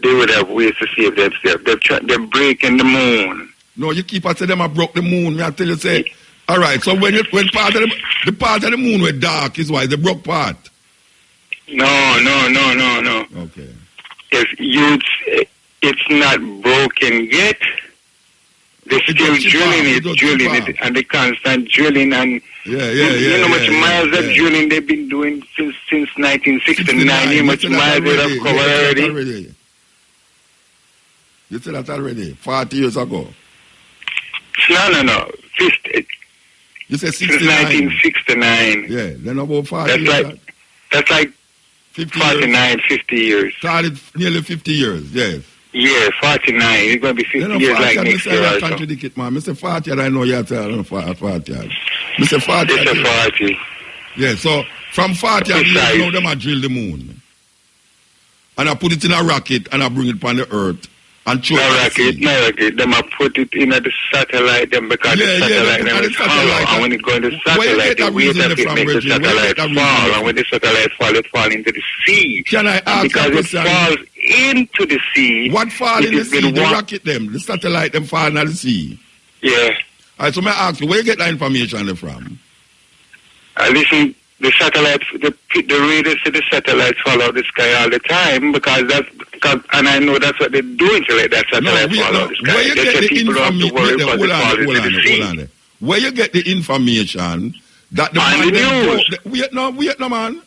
they would have ways to save themselves. They're breaking the moon. No, you keep on saying them have broke the moon. I tell you, say, all right. So when part of the part of the moon were dark is why the broke part. No. Okay. It's not broken yet. They're still drilling it, and the constant drilling and you know how much miles of drilling they've been doing since 1969. How much miles they have covered already? You said that already 40 years ago. No. 50. You said 69. 1969. Yeah, then about 40 years. That's like 49, 50 years. Started nearly 50 years, yes. Yeah, 49. It's going to be 50 years like next year. I contradict it, man. Mr. 40, I know you're telling 40. Mr. 40. Mr. 40. Yeah, so from 40 years now, them I drill the moon. And I put it in a rocket and I bring it upon the earth. And no rocket. Them I put it in the satellite, them because the satellite them is hollow. And when it go in the satellite, the weight of it makes the satellite fall. And when the satellite fall, it fall into the sea. Can I ask because it falls into the sea. What fall in the sea? The rocket them, the satellite them fall in the sea. Yeah. All right, so may I ask you, where you get that information from? Listen, the satellite, the radars to the satellites fall out the sky all the time because and I know that's what they're doing to let that satellite fall out the sky. Where you get the information? Where you get the information that the man them wait, man.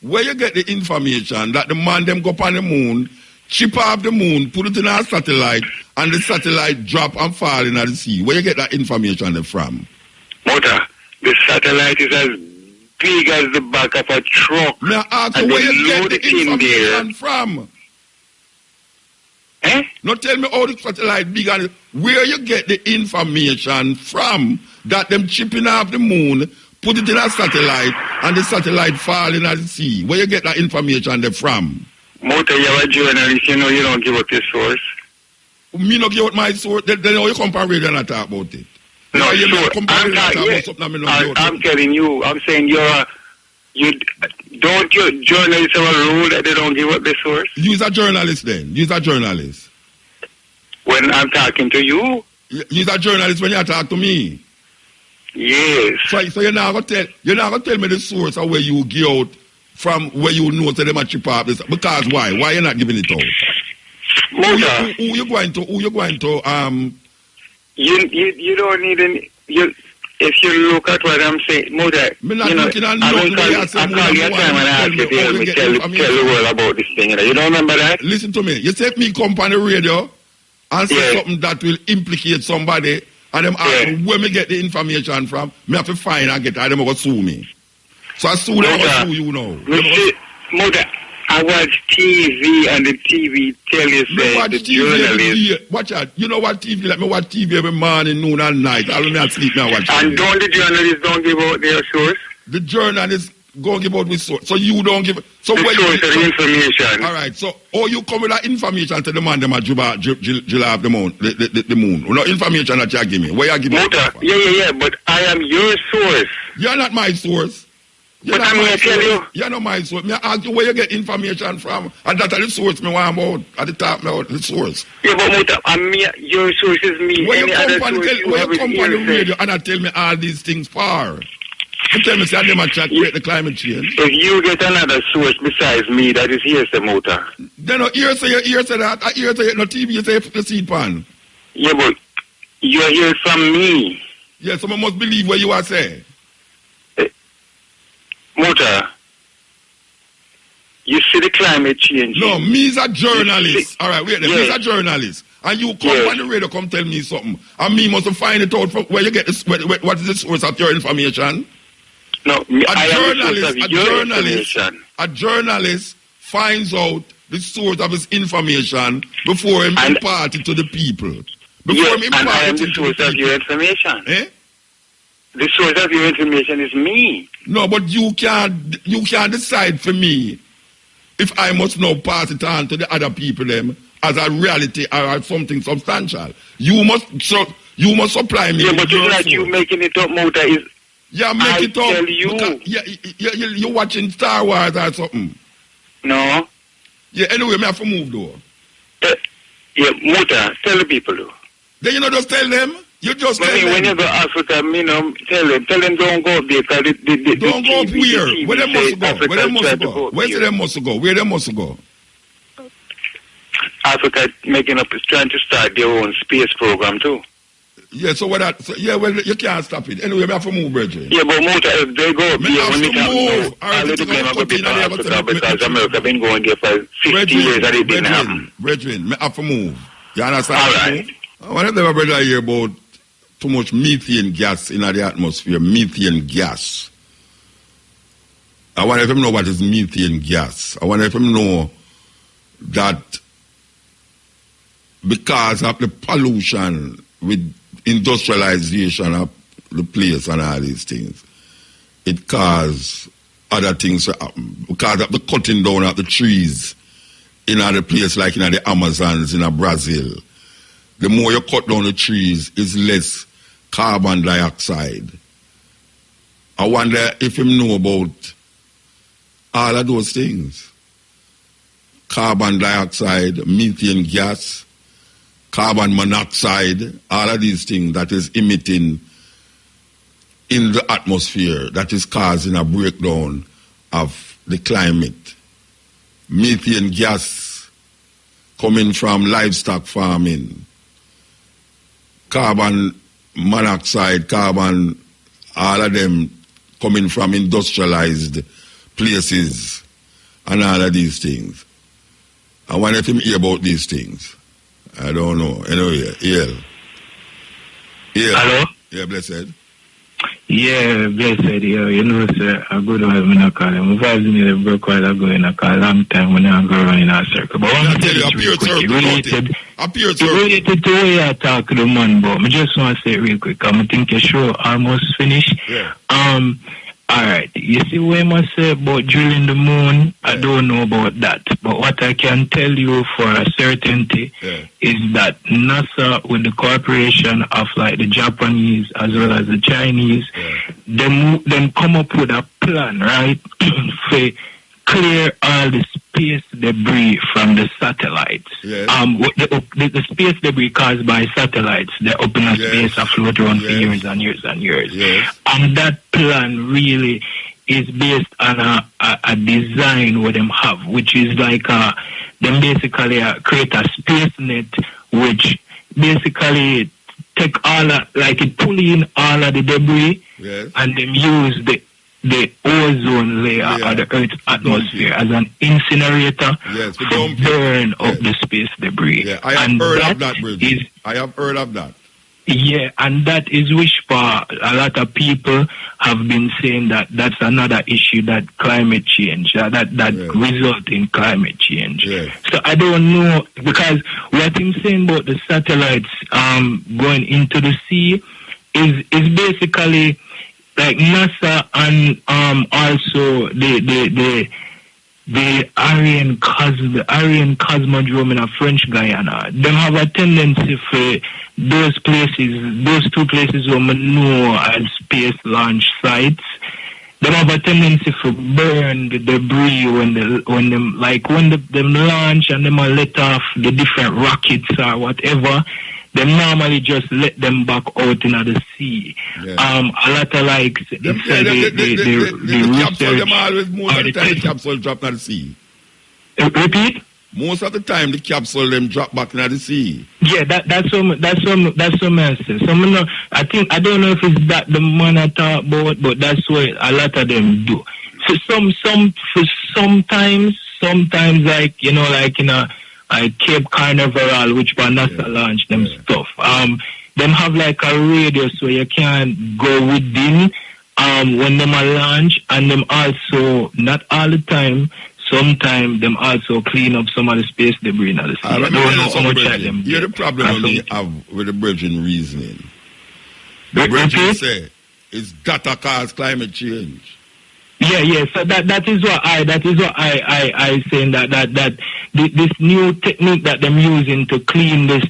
Where you get the information that the man them go up on the moon, chip off the moon, put it in our satellite, and the satellite drop and fall in the sea? Where you get that information from? Mota, the satellite is as big as the back of a truck. Now ask where you get the information from. Not tell me how the satellite big and where you get the information from that them chipping off the moon, put it in a satellite, and the satellite fall in the sea. Where you get that information there from? Mota, you're a journalist, you know you don't give up your source. Me not give out my source. Then how you come on radio and talk about it? No, you sure. come on radio and talk about something I'm telling you, I'm saying don't your journalists have a rule that they don't give up the source? You's a journalist then. You's a journalist. When I'm talking to you? You's a journalist when you talk to me. Yes. So you're not gonna tell me the source of where you give out from where you know to them a chip off this. Because why? Why you not giving it out? Mota. Who you going to You don't need any if you look at what I'm saying, Mota, me not looking at nothing. I call you a time and I ask you to help me tell the world about this thing. You don't remember that? Listen to me. You take me come on the radio and say something that will implicate somebody, and them ask me where me get the information from. Me have to find and get it. Them going to sue me. So I sue them, I sue you now. Mota, I watch TV and the TV tell you say the journalist. Watch out. You know what TV? Let me watch TV every morning, noon and night. I don't sleep now watch TV. And don't the journalists don't give out their source? The journalists go give out with source. So you don't give so the where source you of the information. All right. So you come with that information to the man them at July of the moon. The moon. No information that you give me. Where you give me? Mota, yeah. But I am your source. You're not my source. But I'm going to tell you. You're not my source. Me ask you where you get information from. And that's the source me want about. At the top now, the source. Yeah, but Mota, your source is me. Where Any you other come on the radio and I tell me all these things for? You tell me, say, I never chat create the climate change. If you get another source besides me, that is hearsay, Mota. Then no hearsay that. I hearsay no TV, you say the seed pan. Yeah, but you're hearing from me. Yeah, someone must believe what you are saying. Mota, you see the climate change. No, me's a journalist. All right, wait there. Me's a journalist. And you come on the radio, come tell me something. And me must find it out from where you get this, what is the source of your information? No, a journalist finds out the source of his information before he impart it to the people. Before he impart it to the source of your information. Eh? The source of your information is me. No, but you can't decide for me if I must now pass it on to the other people them as a reality or as something substantial. You must supply me. Yeah, but it's like you making it up, Mota. Make it up. Tell you. You're watching Star Wars or something. No. Yeah, anyway, me have to move though. Yeah, Mota, tell the people though. Then just tell them. You just tell them. When you go Africa, tell them don't go because don't go up where? Where they must go? Where they must go? Where they must go? Where they must go? Africa trying to start their own space program too. Yeah, so well, you can't stop it. Anyway, we have to move, Bridget. Yeah, but Mota, if they go move. All right, Africa because America been going there for 50 years and it didn't happen. Bridget, we have to move. You understand? All right. I want to never brother hear about too much methane gas in the atmosphere. Methane gas. I want them to know what is methane gas. I want them to know that because of the pollution with industrialization of the place and all these things, it causes other things to happen. Because of the cutting down of the trees in other places like in the Amazons, in Brazil. The more you cut down the trees, is less carbon dioxide. I wonder if you know about all of those things. Carbon dioxide, methane gas, carbon monoxide, all of these things that is emitting in the atmosphere that is causing a breakdown of the climate. Methane gas coming from livestock farming. Carbon monoxide, carbon, all of them coming from industrialized places and all of these things. I wonder if you hear about these things. I don't know. Anyway, yeah. Hello? Yeah, blessed. Yeah, blessed, yeah. You know, sir, a good one when I call him. If I was in the broke while I go in a call, long time when I go around in a circle. But I tell you, a pure circle, related, a pure circle. related to the way I talk to the man, but I just want to say it real quick. I think your show almost finished. Yeah. All right. You see what I say about drilling the moon? I don't know about that. But what I can tell you for a certainty is that NASA, with the cooperation of like the Japanese as well as the Chinese, them come up with a plan, right, for clear all the space debris from the satellites. Yes. The space debris caused by satellites, they're up in a space that float around for years and years and years. Yes. And that plan really is based on a design what them have, which is like them basically create a space net, which basically take all like it pull in all of the debris, and them use the ozone layer of the Earth's atmosphere as an incinerator to burn up the space debris. Yeah, I have heard of that, Bridget. I have heard of that. Yeah, and that is which part a lot of people have been saying that that's another issue, that climate change, that result in climate change. So I don't know, because what I'm saying about the satellites going into the sea is basically like NASA and also the Ariane Cosmodrome in a French Guyana. Them have a tendency for those two places where we know as space launch sites. They have a tendency to burn the debris when them launch and them let off the different rockets or whatever. They normally just let them back out into the sea. A lot of like the capsule, them always most of the time the capsule drop in the sea. Repeat? Most of the time the capsule them drop back in the sea. Yeah, that's what I say. I don't know if it's that the man I talk about, but that's what a lot of them do. So sometimes like like in a Cape Canaveral, which by NASA launch them stuff. Them have like a radius where you can't go within when them are launch, and them also, not all the time, sometimes them also clean up some of the space debris in the sea. I don't know how much of them. You're the problem we have with the Virgin reasoning. The Virgin say it's data cause climate change. Yeah. So that is what I saying that this new technique that them using to clean the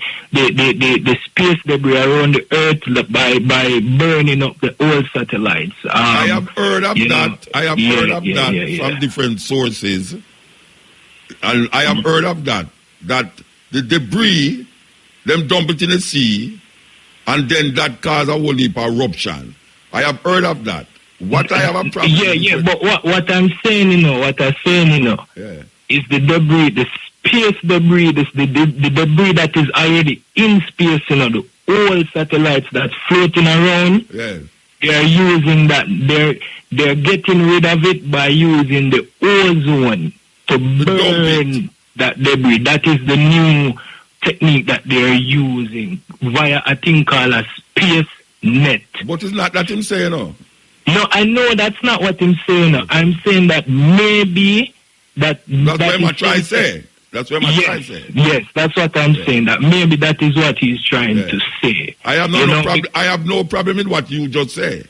space debris around the Earth by burning up the old satellites. I have heard of that. I have heard of that from different sources, and I have heard of that the debris them dump it in the sea, and then that cause a whole heap of eruption. I have heard of that. What I have a problem but what I'm saying, is the debris, the space debris, the debris that is already in space, the old satellites that's floating around. They are using that. They're getting rid of it by using the ozone to burn that debris. That is the new technique that they're using via a thing called a space net. But it's not that I'm saying, No, I know that's not what I'm saying. I'm saying that maybe that's what I'm trying to say. That's what I'm trying to say. Yes, that's what I'm saying. That maybe that is what he's trying to say. I have no problem. I have no problem with what you just say.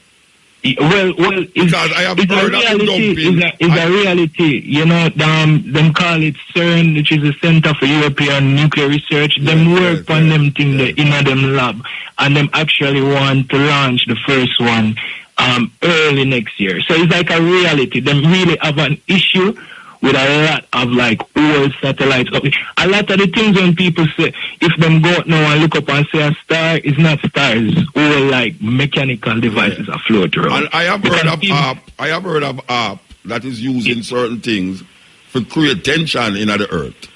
Well, because I have heard of dumping. It's a reality. Them call it CERN, which is the Center for European Nuclear Research. Them work on them thing in them lab, and them actually want to launch the first one early next year. So it's like a reality. Them really have an issue with a lot of like old satellites. A lot of the things when people say, if them go out now and look up and say a star, it's not stars, it's all like mechanical devices afloat around. And I have heard of app that is using certain things to create tension in the earth.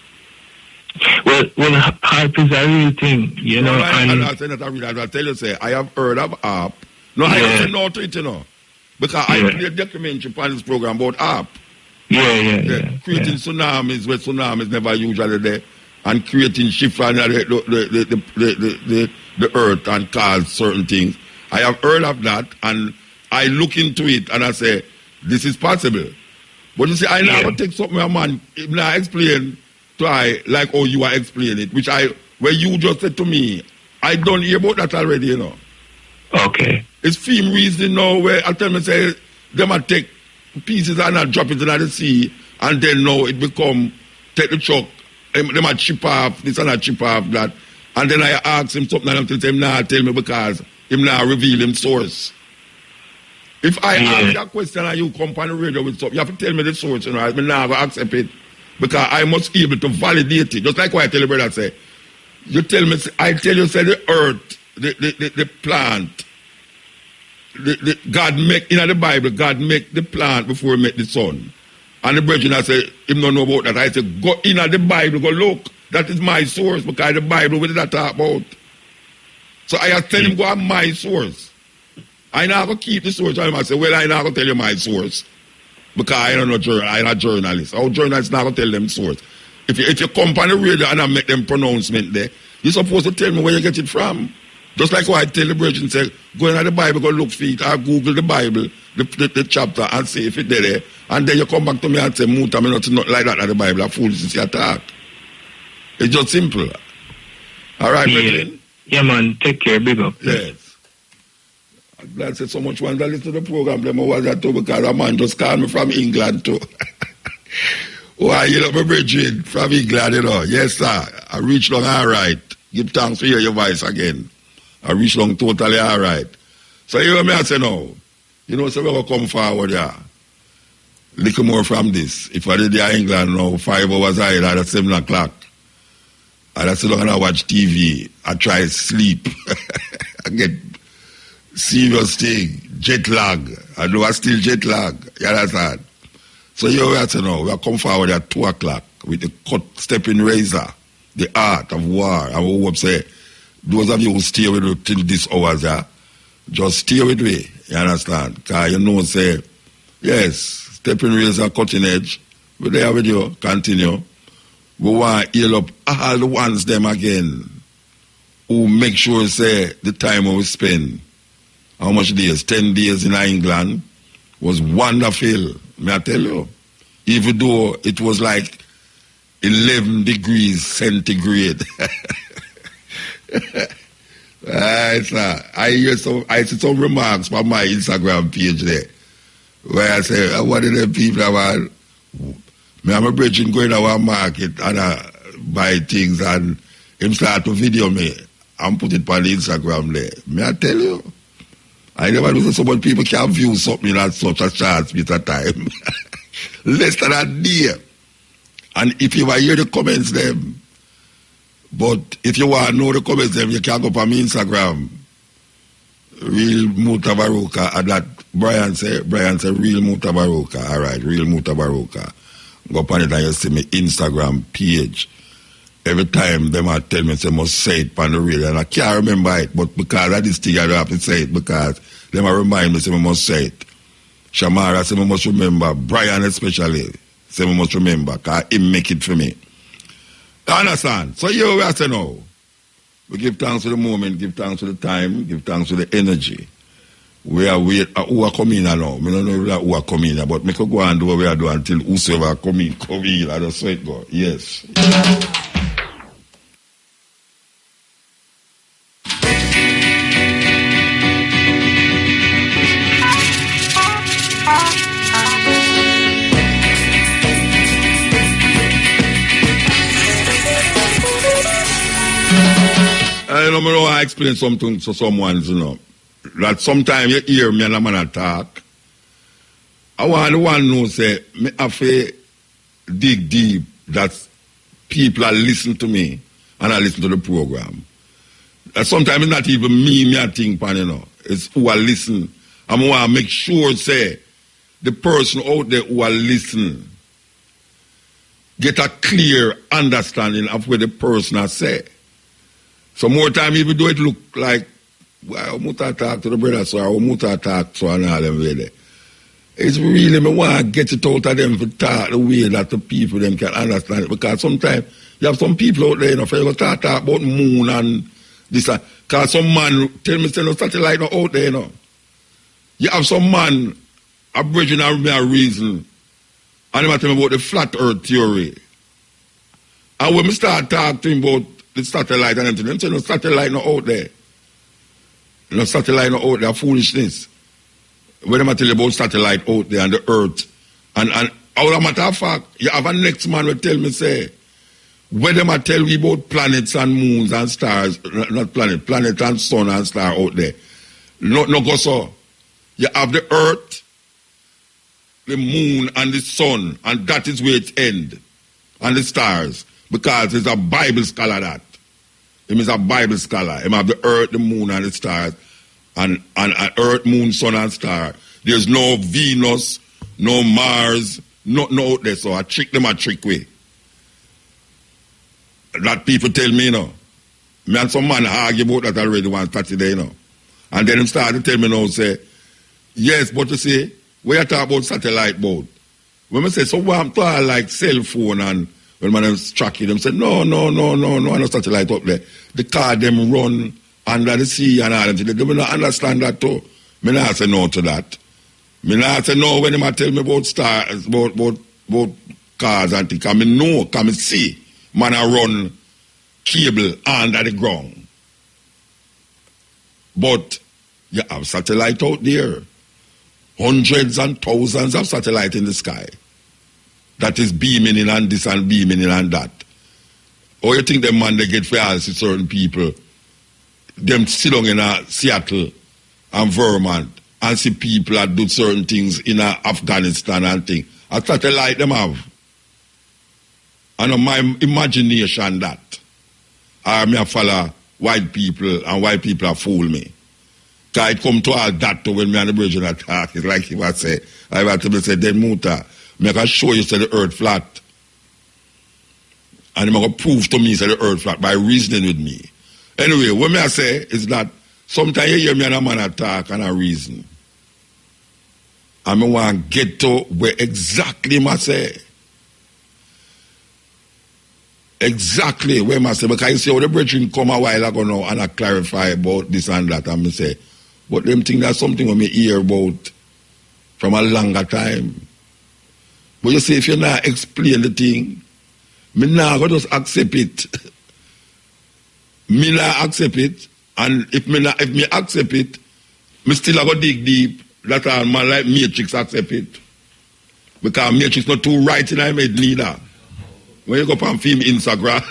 Well, HARP is a real thing, I say that I tell you, I have heard of app. No, I don't say no to it, because I did a documentary on this program about app. Creating tsunamis where tsunamis never usually there, and creating shift on the earth and cause certain things. I have heard of that, and I look into it and I say, this is possible. But you see, I never take something a man, I explain to I like how you are explaining it, which where you just said to me, I don't hear about that already, you know. Okay. It's film reasoning now where I tell me say, them a take pieces and I drop it in the sea, and then now it become, take the truck, them a chip off this and a chip off that. And then I ask him something and him say, him nah tell me because him nah reveal him source. If I ask that question and you come on the radio with something, you have to tell me the source, you know, I mean, now I accept it. Because I must be able to validate it. Just like what I tell you, brother, say, you tell me, I tell you, say, the earth, the plant, God make, in the Bible, God make the plant before he make the sun. And the brethren, I say, him don't know about that. I say, go in the Bible, go look. That is my source, because the Bible, what did I talk about? So I tell him, go on my source. I now go keep the source. I say, well, I now go tell you my source. Because I don't know, I'm not a journalist. Our journalists now go tell them source. If you come on the radio and I make them pronouncement there, you're supposed to tell me where you get it from. Just like what I tell the brethren, say, go into the Bible, go look for it, or Google the Bible, the chapter, and see if it's there. And then you come back to me and say, Muta, me nothing like that in the Bible, a foolishness you attack. It's just simple. All right, brethren? Yeah, man, take care, big up. Yes. I'm glad that so much want to listen to the program. Them was that too, because a man just called me from England too. Why, you know, my brethren from England, you know. Yes, sir. I reach long all right. Give thanks to hear your voice again. I reach long totally all right. So you hear me I say now, you know, so we're going to come forward here. Little more from this. If I did in England now, 5 hours ahead at 7 o'clock, and I sit down and watch TV, I try to sleep. I get serious thing, jet lag. I know I still jet lag. You understand? So you have to know, we'll come forward at 2 o'clock with the cut stepping razor, the art of war. And we hope say, those of you who stay with me till this hours, just stay with me. You understand? Because you know, say, yes, stepping razor, cutting edge. We're there with you. Continue. We want to heal up all the ones them again who make sure, say, the time we spend. How much days? 10 days in England was wonderful. May I tell you? Even though it was like 11 degrees centigrade. Right, sir. I see some remarks from my Instagram page there where I say, what are the people about? Me and my brethren going to our market and buy things and him start to video me and put it on the Instagram there. May I tell you? I never knew so much people can view something at such a short space of time. Less than a day. And if you want to hear the comments them, but if you want to know the comments them, you can go on my Instagram. Real Mutabaruka. And that Brian say real Mutabaruka. All right, real Mutabaruka. Go up on it and you see my Instagram page. Every time them a tell me, say, must say it on the radio. And I can't remember it, but because of this thing, I don't have to say it because them a remind me, say, I must say it. Shamara say, I must remember. Brian especially, say, I must remember because he make it for me. You understand? So here we are saying now. We give thanks for the moment, give thanks for the time, give thanks for the energy. We are who are coming now. I don't know who are coming, but we can go and do what we are doing until whosoever come in. I just say it go. Yes. I know I explain something to someone, you know, that sometimes you hear me and a man talk. I want the one who say, me have to dig deep that people are listening to me and I listen to the program. That sometimes it's not even me I think, you know. It's who are listening. I want to make sure, say, the person out there who are listening get a clear understanding of what the person has said. So more time, even though it look like, well, Muta talk to the brother, so or Muta talk so and all them way there. It's really, me want to get it out of them to talk the way that the people them can understand it. Because sometimes you have some people out there, you know, for you talk about moon and this. Because some man tell me, say no satellite not out there, you know. You have some man, a bridging a reason, and he tell me about the flat earth theory. And when we start talking about the satellite and everything, them say no satellite not out there. No satellite not out there, foolishness. When I tell you about satellite out there and the earth, and as a matter of fact, you have a next man will tell me, say, when them I tell you about planets and moons and stars, not planet and sun and star out there. No go so. You have the earth, the moon and the sun, and that is where it ends. And the stars. Because he's a Bible scholar that. Him is a Bible scholar. Him have the earth, the moon and the stars. And earth, moon, sun and star. There's no Venus, no Mars, nothing out there. So I trick them a trick way. That people tell me, you know. Me and some man argue about that already one Saturday, you know. And then him start to tell me now, say, yes, but you see, we are talking about satellite boat. When I say, so what I'm talking like cell phone and when man is tracking them, say, no, satellite up there. The car them run under the sea and all that. They don't understand that too. Me not say no to that. Me not say no when they tell me about stars, about cars and things. Because me know, because me see, man a run cable under the ground. But you have satellite out there. Hundreds and thousands of satellites in the sky. That is beaming in and this and beaming in and that. Or you think them man they get for answer certain people, them sit down in Seattle and Vermont and see people that do certain things in Afghanistan and things. A satellite them have. And my imagination that. I may follow white people and white people have fooled me. Because it come to all that too when me and the bridge attack. It's like if I say, I have to say, then Muta, I can show you say the earth flat. And I'm going to prove to me say the earth flat by reasoning with me. Anyway, what I say is that sometimes you hear me and a man attack and I reason. And I want to get to where exactly I say. Exactly where I say. Because you see how the brethren come a while ago now and I clarify about this and that. And I say, but them think that's something when me hear about from a longer time. But you see, if you not explain the thing, me not go just accept it. Me not accept it. And if me accept it, me still go dig deep. That's all man like Matrix accept it. Because Matrix not too right in my head neither. When you go from film Instagram,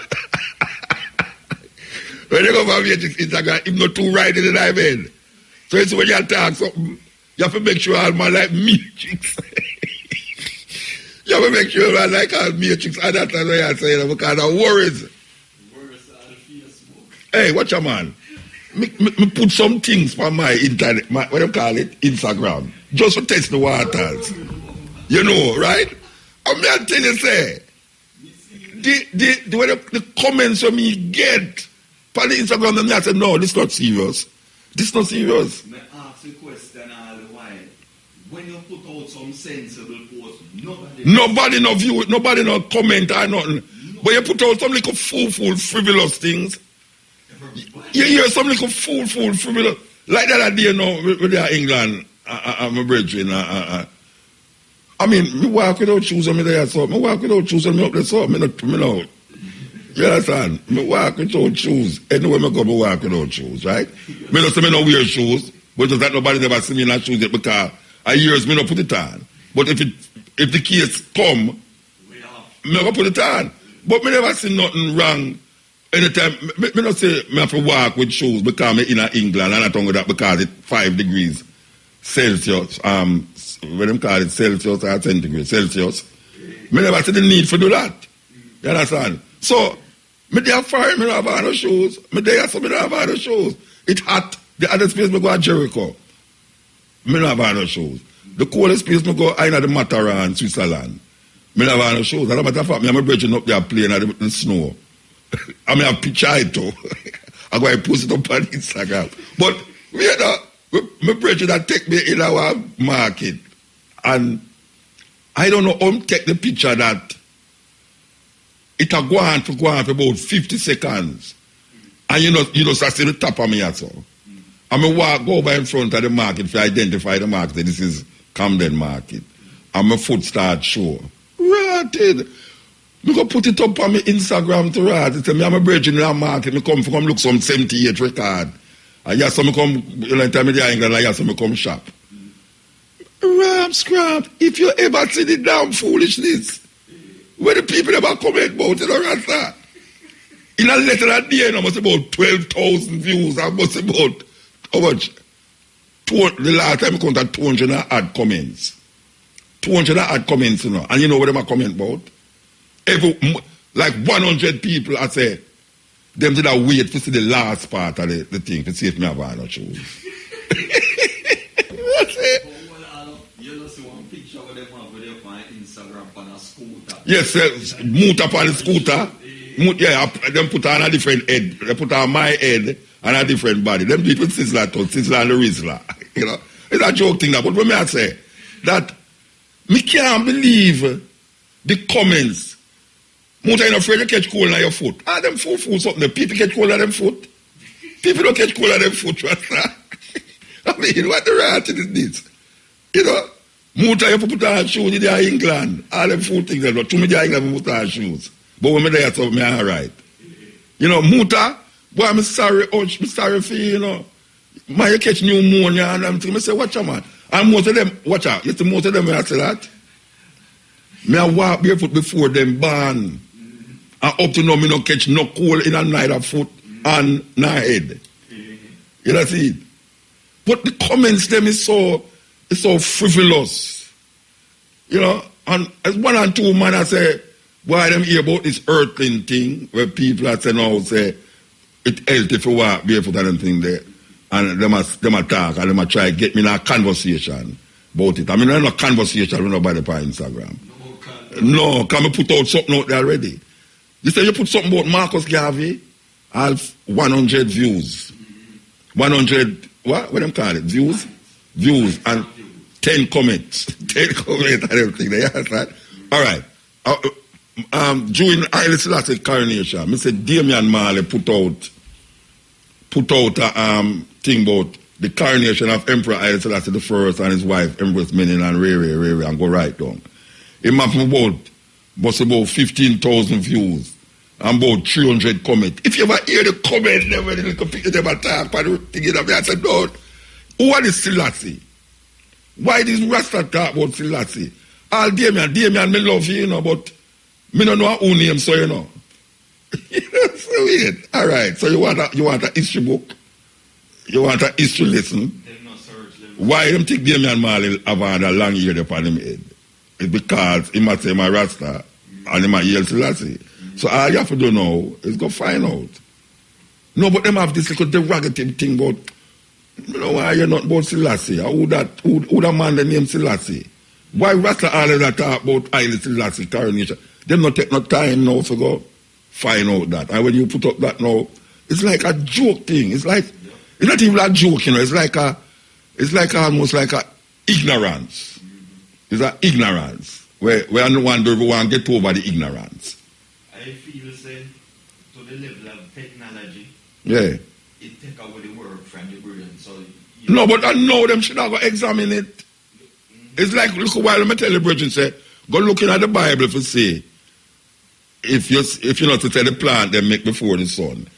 when you go from Matrix Instagram, it's not too right in my head. So it's when you talk something, you have to make sure all man like Matrix. You have to make sure man like all Matrix. And that's what I say, because of worries. Hey, watch your man. Me put some things for my internet, what do you call it? Instagram. Just to test the waters. You know, right? I'm not telling you, say, the comments from me get for the Instagram, and I say, no, this is not serious. This is not serious. I ask a question all the while. When you put out some sensible post, nobody no view it, nobody no comment or nothing. No. But you put out some little fool, frivolous things. You hear some little fool, frivolous. Like that idea now with England, I'm a brethren. I mean, me walk without shoes on me there, so me walk without shoes on me up there, so me no. You understand? Me walk without shoes. Anywhere me go, me walk without shoes, right? Me don't say me no wear shoes, but just that nobody never see me in that shoes yet because I years me no put it on. But if the case come, me go put it on. But me never see nothing wrong. Anytime, me not say me have to walk with shoes because me in England and I don't go that because it's 5 degrees Celsius. What them call it, Celsius or centigrade, Celsius. Me never see the need for do that. You understand? So, me there fire, me don't have no shoes. Me there so me don't have no shoes. It's hot. The other space me go to Jericho. Me don't have no shoes. The coldest place me go in the Matterhorn, Switzerland. Me don't have no shoes. As a matter of fact, me and my brethren up there playing at the snow. I mean, I picture it too. I'm going to post it up on Instagram. But, you know, my brethren that take me in our market. And I don't know how to take the picture that it'll go on for about 50 seconds. And you know, so I see the top of me also. I mean, go over in front of the market to identify the market. This is Camden Market. And my foot start show. Rotted. Me go put it up on my Instagram to rot. It tell me I'm a bridge in the market. Me come look some 78 record. And yes, so me come, you know, tell me the England, and yes, so me come shop. Ram scrap. If you ever see the damn foolishness, where the people ever comment about it, Rasta. In a letter a day, I must about 12,000 views. I must about, how much? The last time I counted 200 and add comments. 200 and add comments, you know. And you know what them are comment about? Like 100 people, I say, them did I wait to see the last part of the thing to see if me have no shoes. What's it? You know, see one picture where them have with on Instagram on a scooter. Yes, moot up on the scooter. Yeah, them put on a different head. They put on my head and a different body. Them people sizzler and the Rizzler. You know, it's a joke thing that. But when I say that, me can't believe the comments. Moot ain't afraid to catch cold on your foot. Them foot something. The people catch cold on them foot. People don't catch cold on them foot. I mean, what the rat is this? You know, Muta, you put on shoes in England. All them food things, but to me, the England, put on shoes. But when me there, so me all right. You know, Muta, boy, I'm sorry, I'm sorry for you, know. Man, you catch pneumonia and them things. I say, watch out, man. And most of them, watch out. You see, most of them, I say that. Me I walk barefoot before them born. And up to now, me don't catch no cold in a neither foot and no head. You know, see it? But the comments them is so frivolous. You know, and as one and two man I say, why them hear about this earthling thing where people are saying now say it's healthy for walk barefoot and them thing there. And them a talk and them a try to get me in a conversation about it. I mean, I'm not conversation with nobody on Instagram. No, can we put out something out there already? You say you put something about Marcus Garvey, I have 100 views. 100, what them call it? Views? Views and 10 comments. 10 comments and everything. They ask that. All right. During Haile Selassie coronation, I said Damian Marley put out a thing about the coronation of Emperor Haile Selassie I and his wife, Empress Menen and Ray, and go right down. It must about 15,000 views and about 300 comments. If you ever hear the comment, never talk about the thing, I said, no, who are the Selassie? Why this Rasta talk about Selassie? All Damian, me love you, you know, but me don't know who name, so you know. You know, so weird. All right, so you want a history book? You want a history lesson? Why them think Damian Marley have had a long ear upon him head? It's because he must say my Rasta and he might yell Selassie. So all you have to do now is go find out. No, but them have this little derogative thing about, you know, why you're not about Selassie? Who that man the name Selassie? Why Rasta all of that talk about Haile Selassie coronation? Them not take no time now to go find out that. And when you put up that now, it's like a joke thing. It's like, it's not even a joke, you know. It's like almost like a ignorance. It's an ignorance. Where no one do everyone get over the ignorance. I feel say to the level of technology. Yeah. It take away the work from the brain. So no, but I know them should have go examine it. It's like look while I tell the brethren say, go looking at the Bible for say if you not to tell the plant they make before the sun.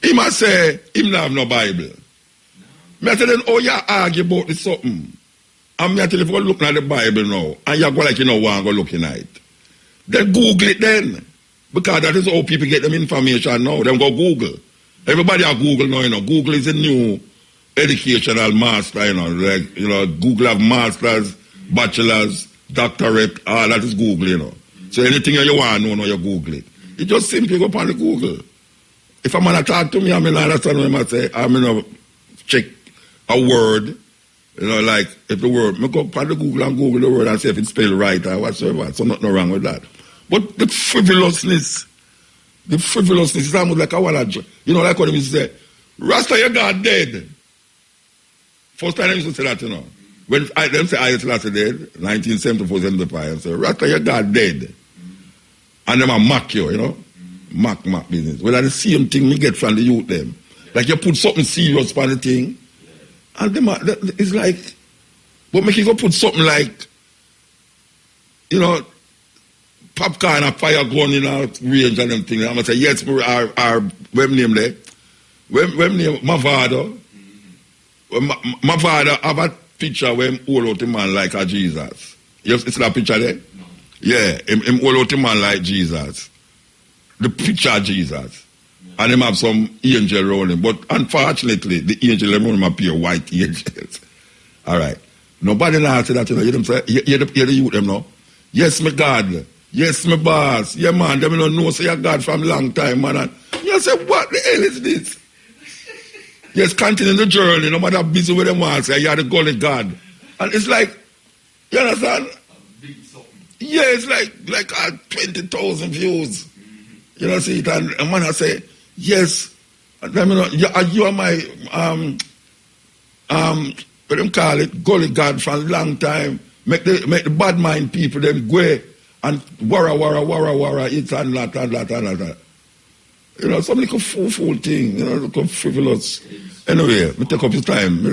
He must say him not have no Bible. No. Me tell them, oh you argue about this something. And me tell you if you looking at the Bible now and you go like you know want to go looking at it. Then Google it then. Because that is how people get them information now. Them go Google. Everybody at Google now, you know. Google is a new educational master, you know. Like, you know, Google have masters, bachelors, doctorate, all that is Google, you know. So anything you want to know, you Google it. You just simply go upon the Google. If a man talk to me, I mean, I understand what I say. I mean, check a word, you know, like if the word, I go upon the Google and Google the word and see if it's spelled right or whatsoever. So nothing wrong with that. But the frivolousness is almost like a wallage. You know, like what they used to say, Rasta, your God dead. First time they used to say that, you know. When them say Haile Selassie dead, 1974, 75, and say, Rasta, your God dead. And them a mock you know. Mock business. Well, that's the same thing we get from the youth them. Like you put something serious on the thing, And them, it's like, but make you go put something like, you know, popcorn and fire gun in our range and them things. I'm going to say, yes, our web name there. Web name, my father. My father have a picture where him hold out a man like a Jesus. You see that picture there? No. Yeah, him hold out a man like Jesus. The picture of Jesus. Yeah. And him have some angel around him. But unfortunately, the angel around him appear white angels. All right. Nobody now say that, you know. You them say, you the youth them now. Yes, my God. Yes, my boss. Yeah, man. Them don't know say you're God from a long time, man. And you say, what the hell is this? Yes, continue the journey. No matter how busy with them want, say you're the golden God. And it's like, you understand? Yeah, it's like 20,000 views. You know, see it, and a man I say, yes, you are my what them call it, golden God from a long time. Make the bad mind people them go and wara, it's and that. You know, some little fool thing, you know, little frivolous. Anyway, me take up your time.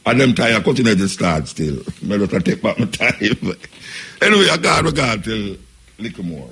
And them time I continue to start still. I don't take back my time. Anyway, I got till little more.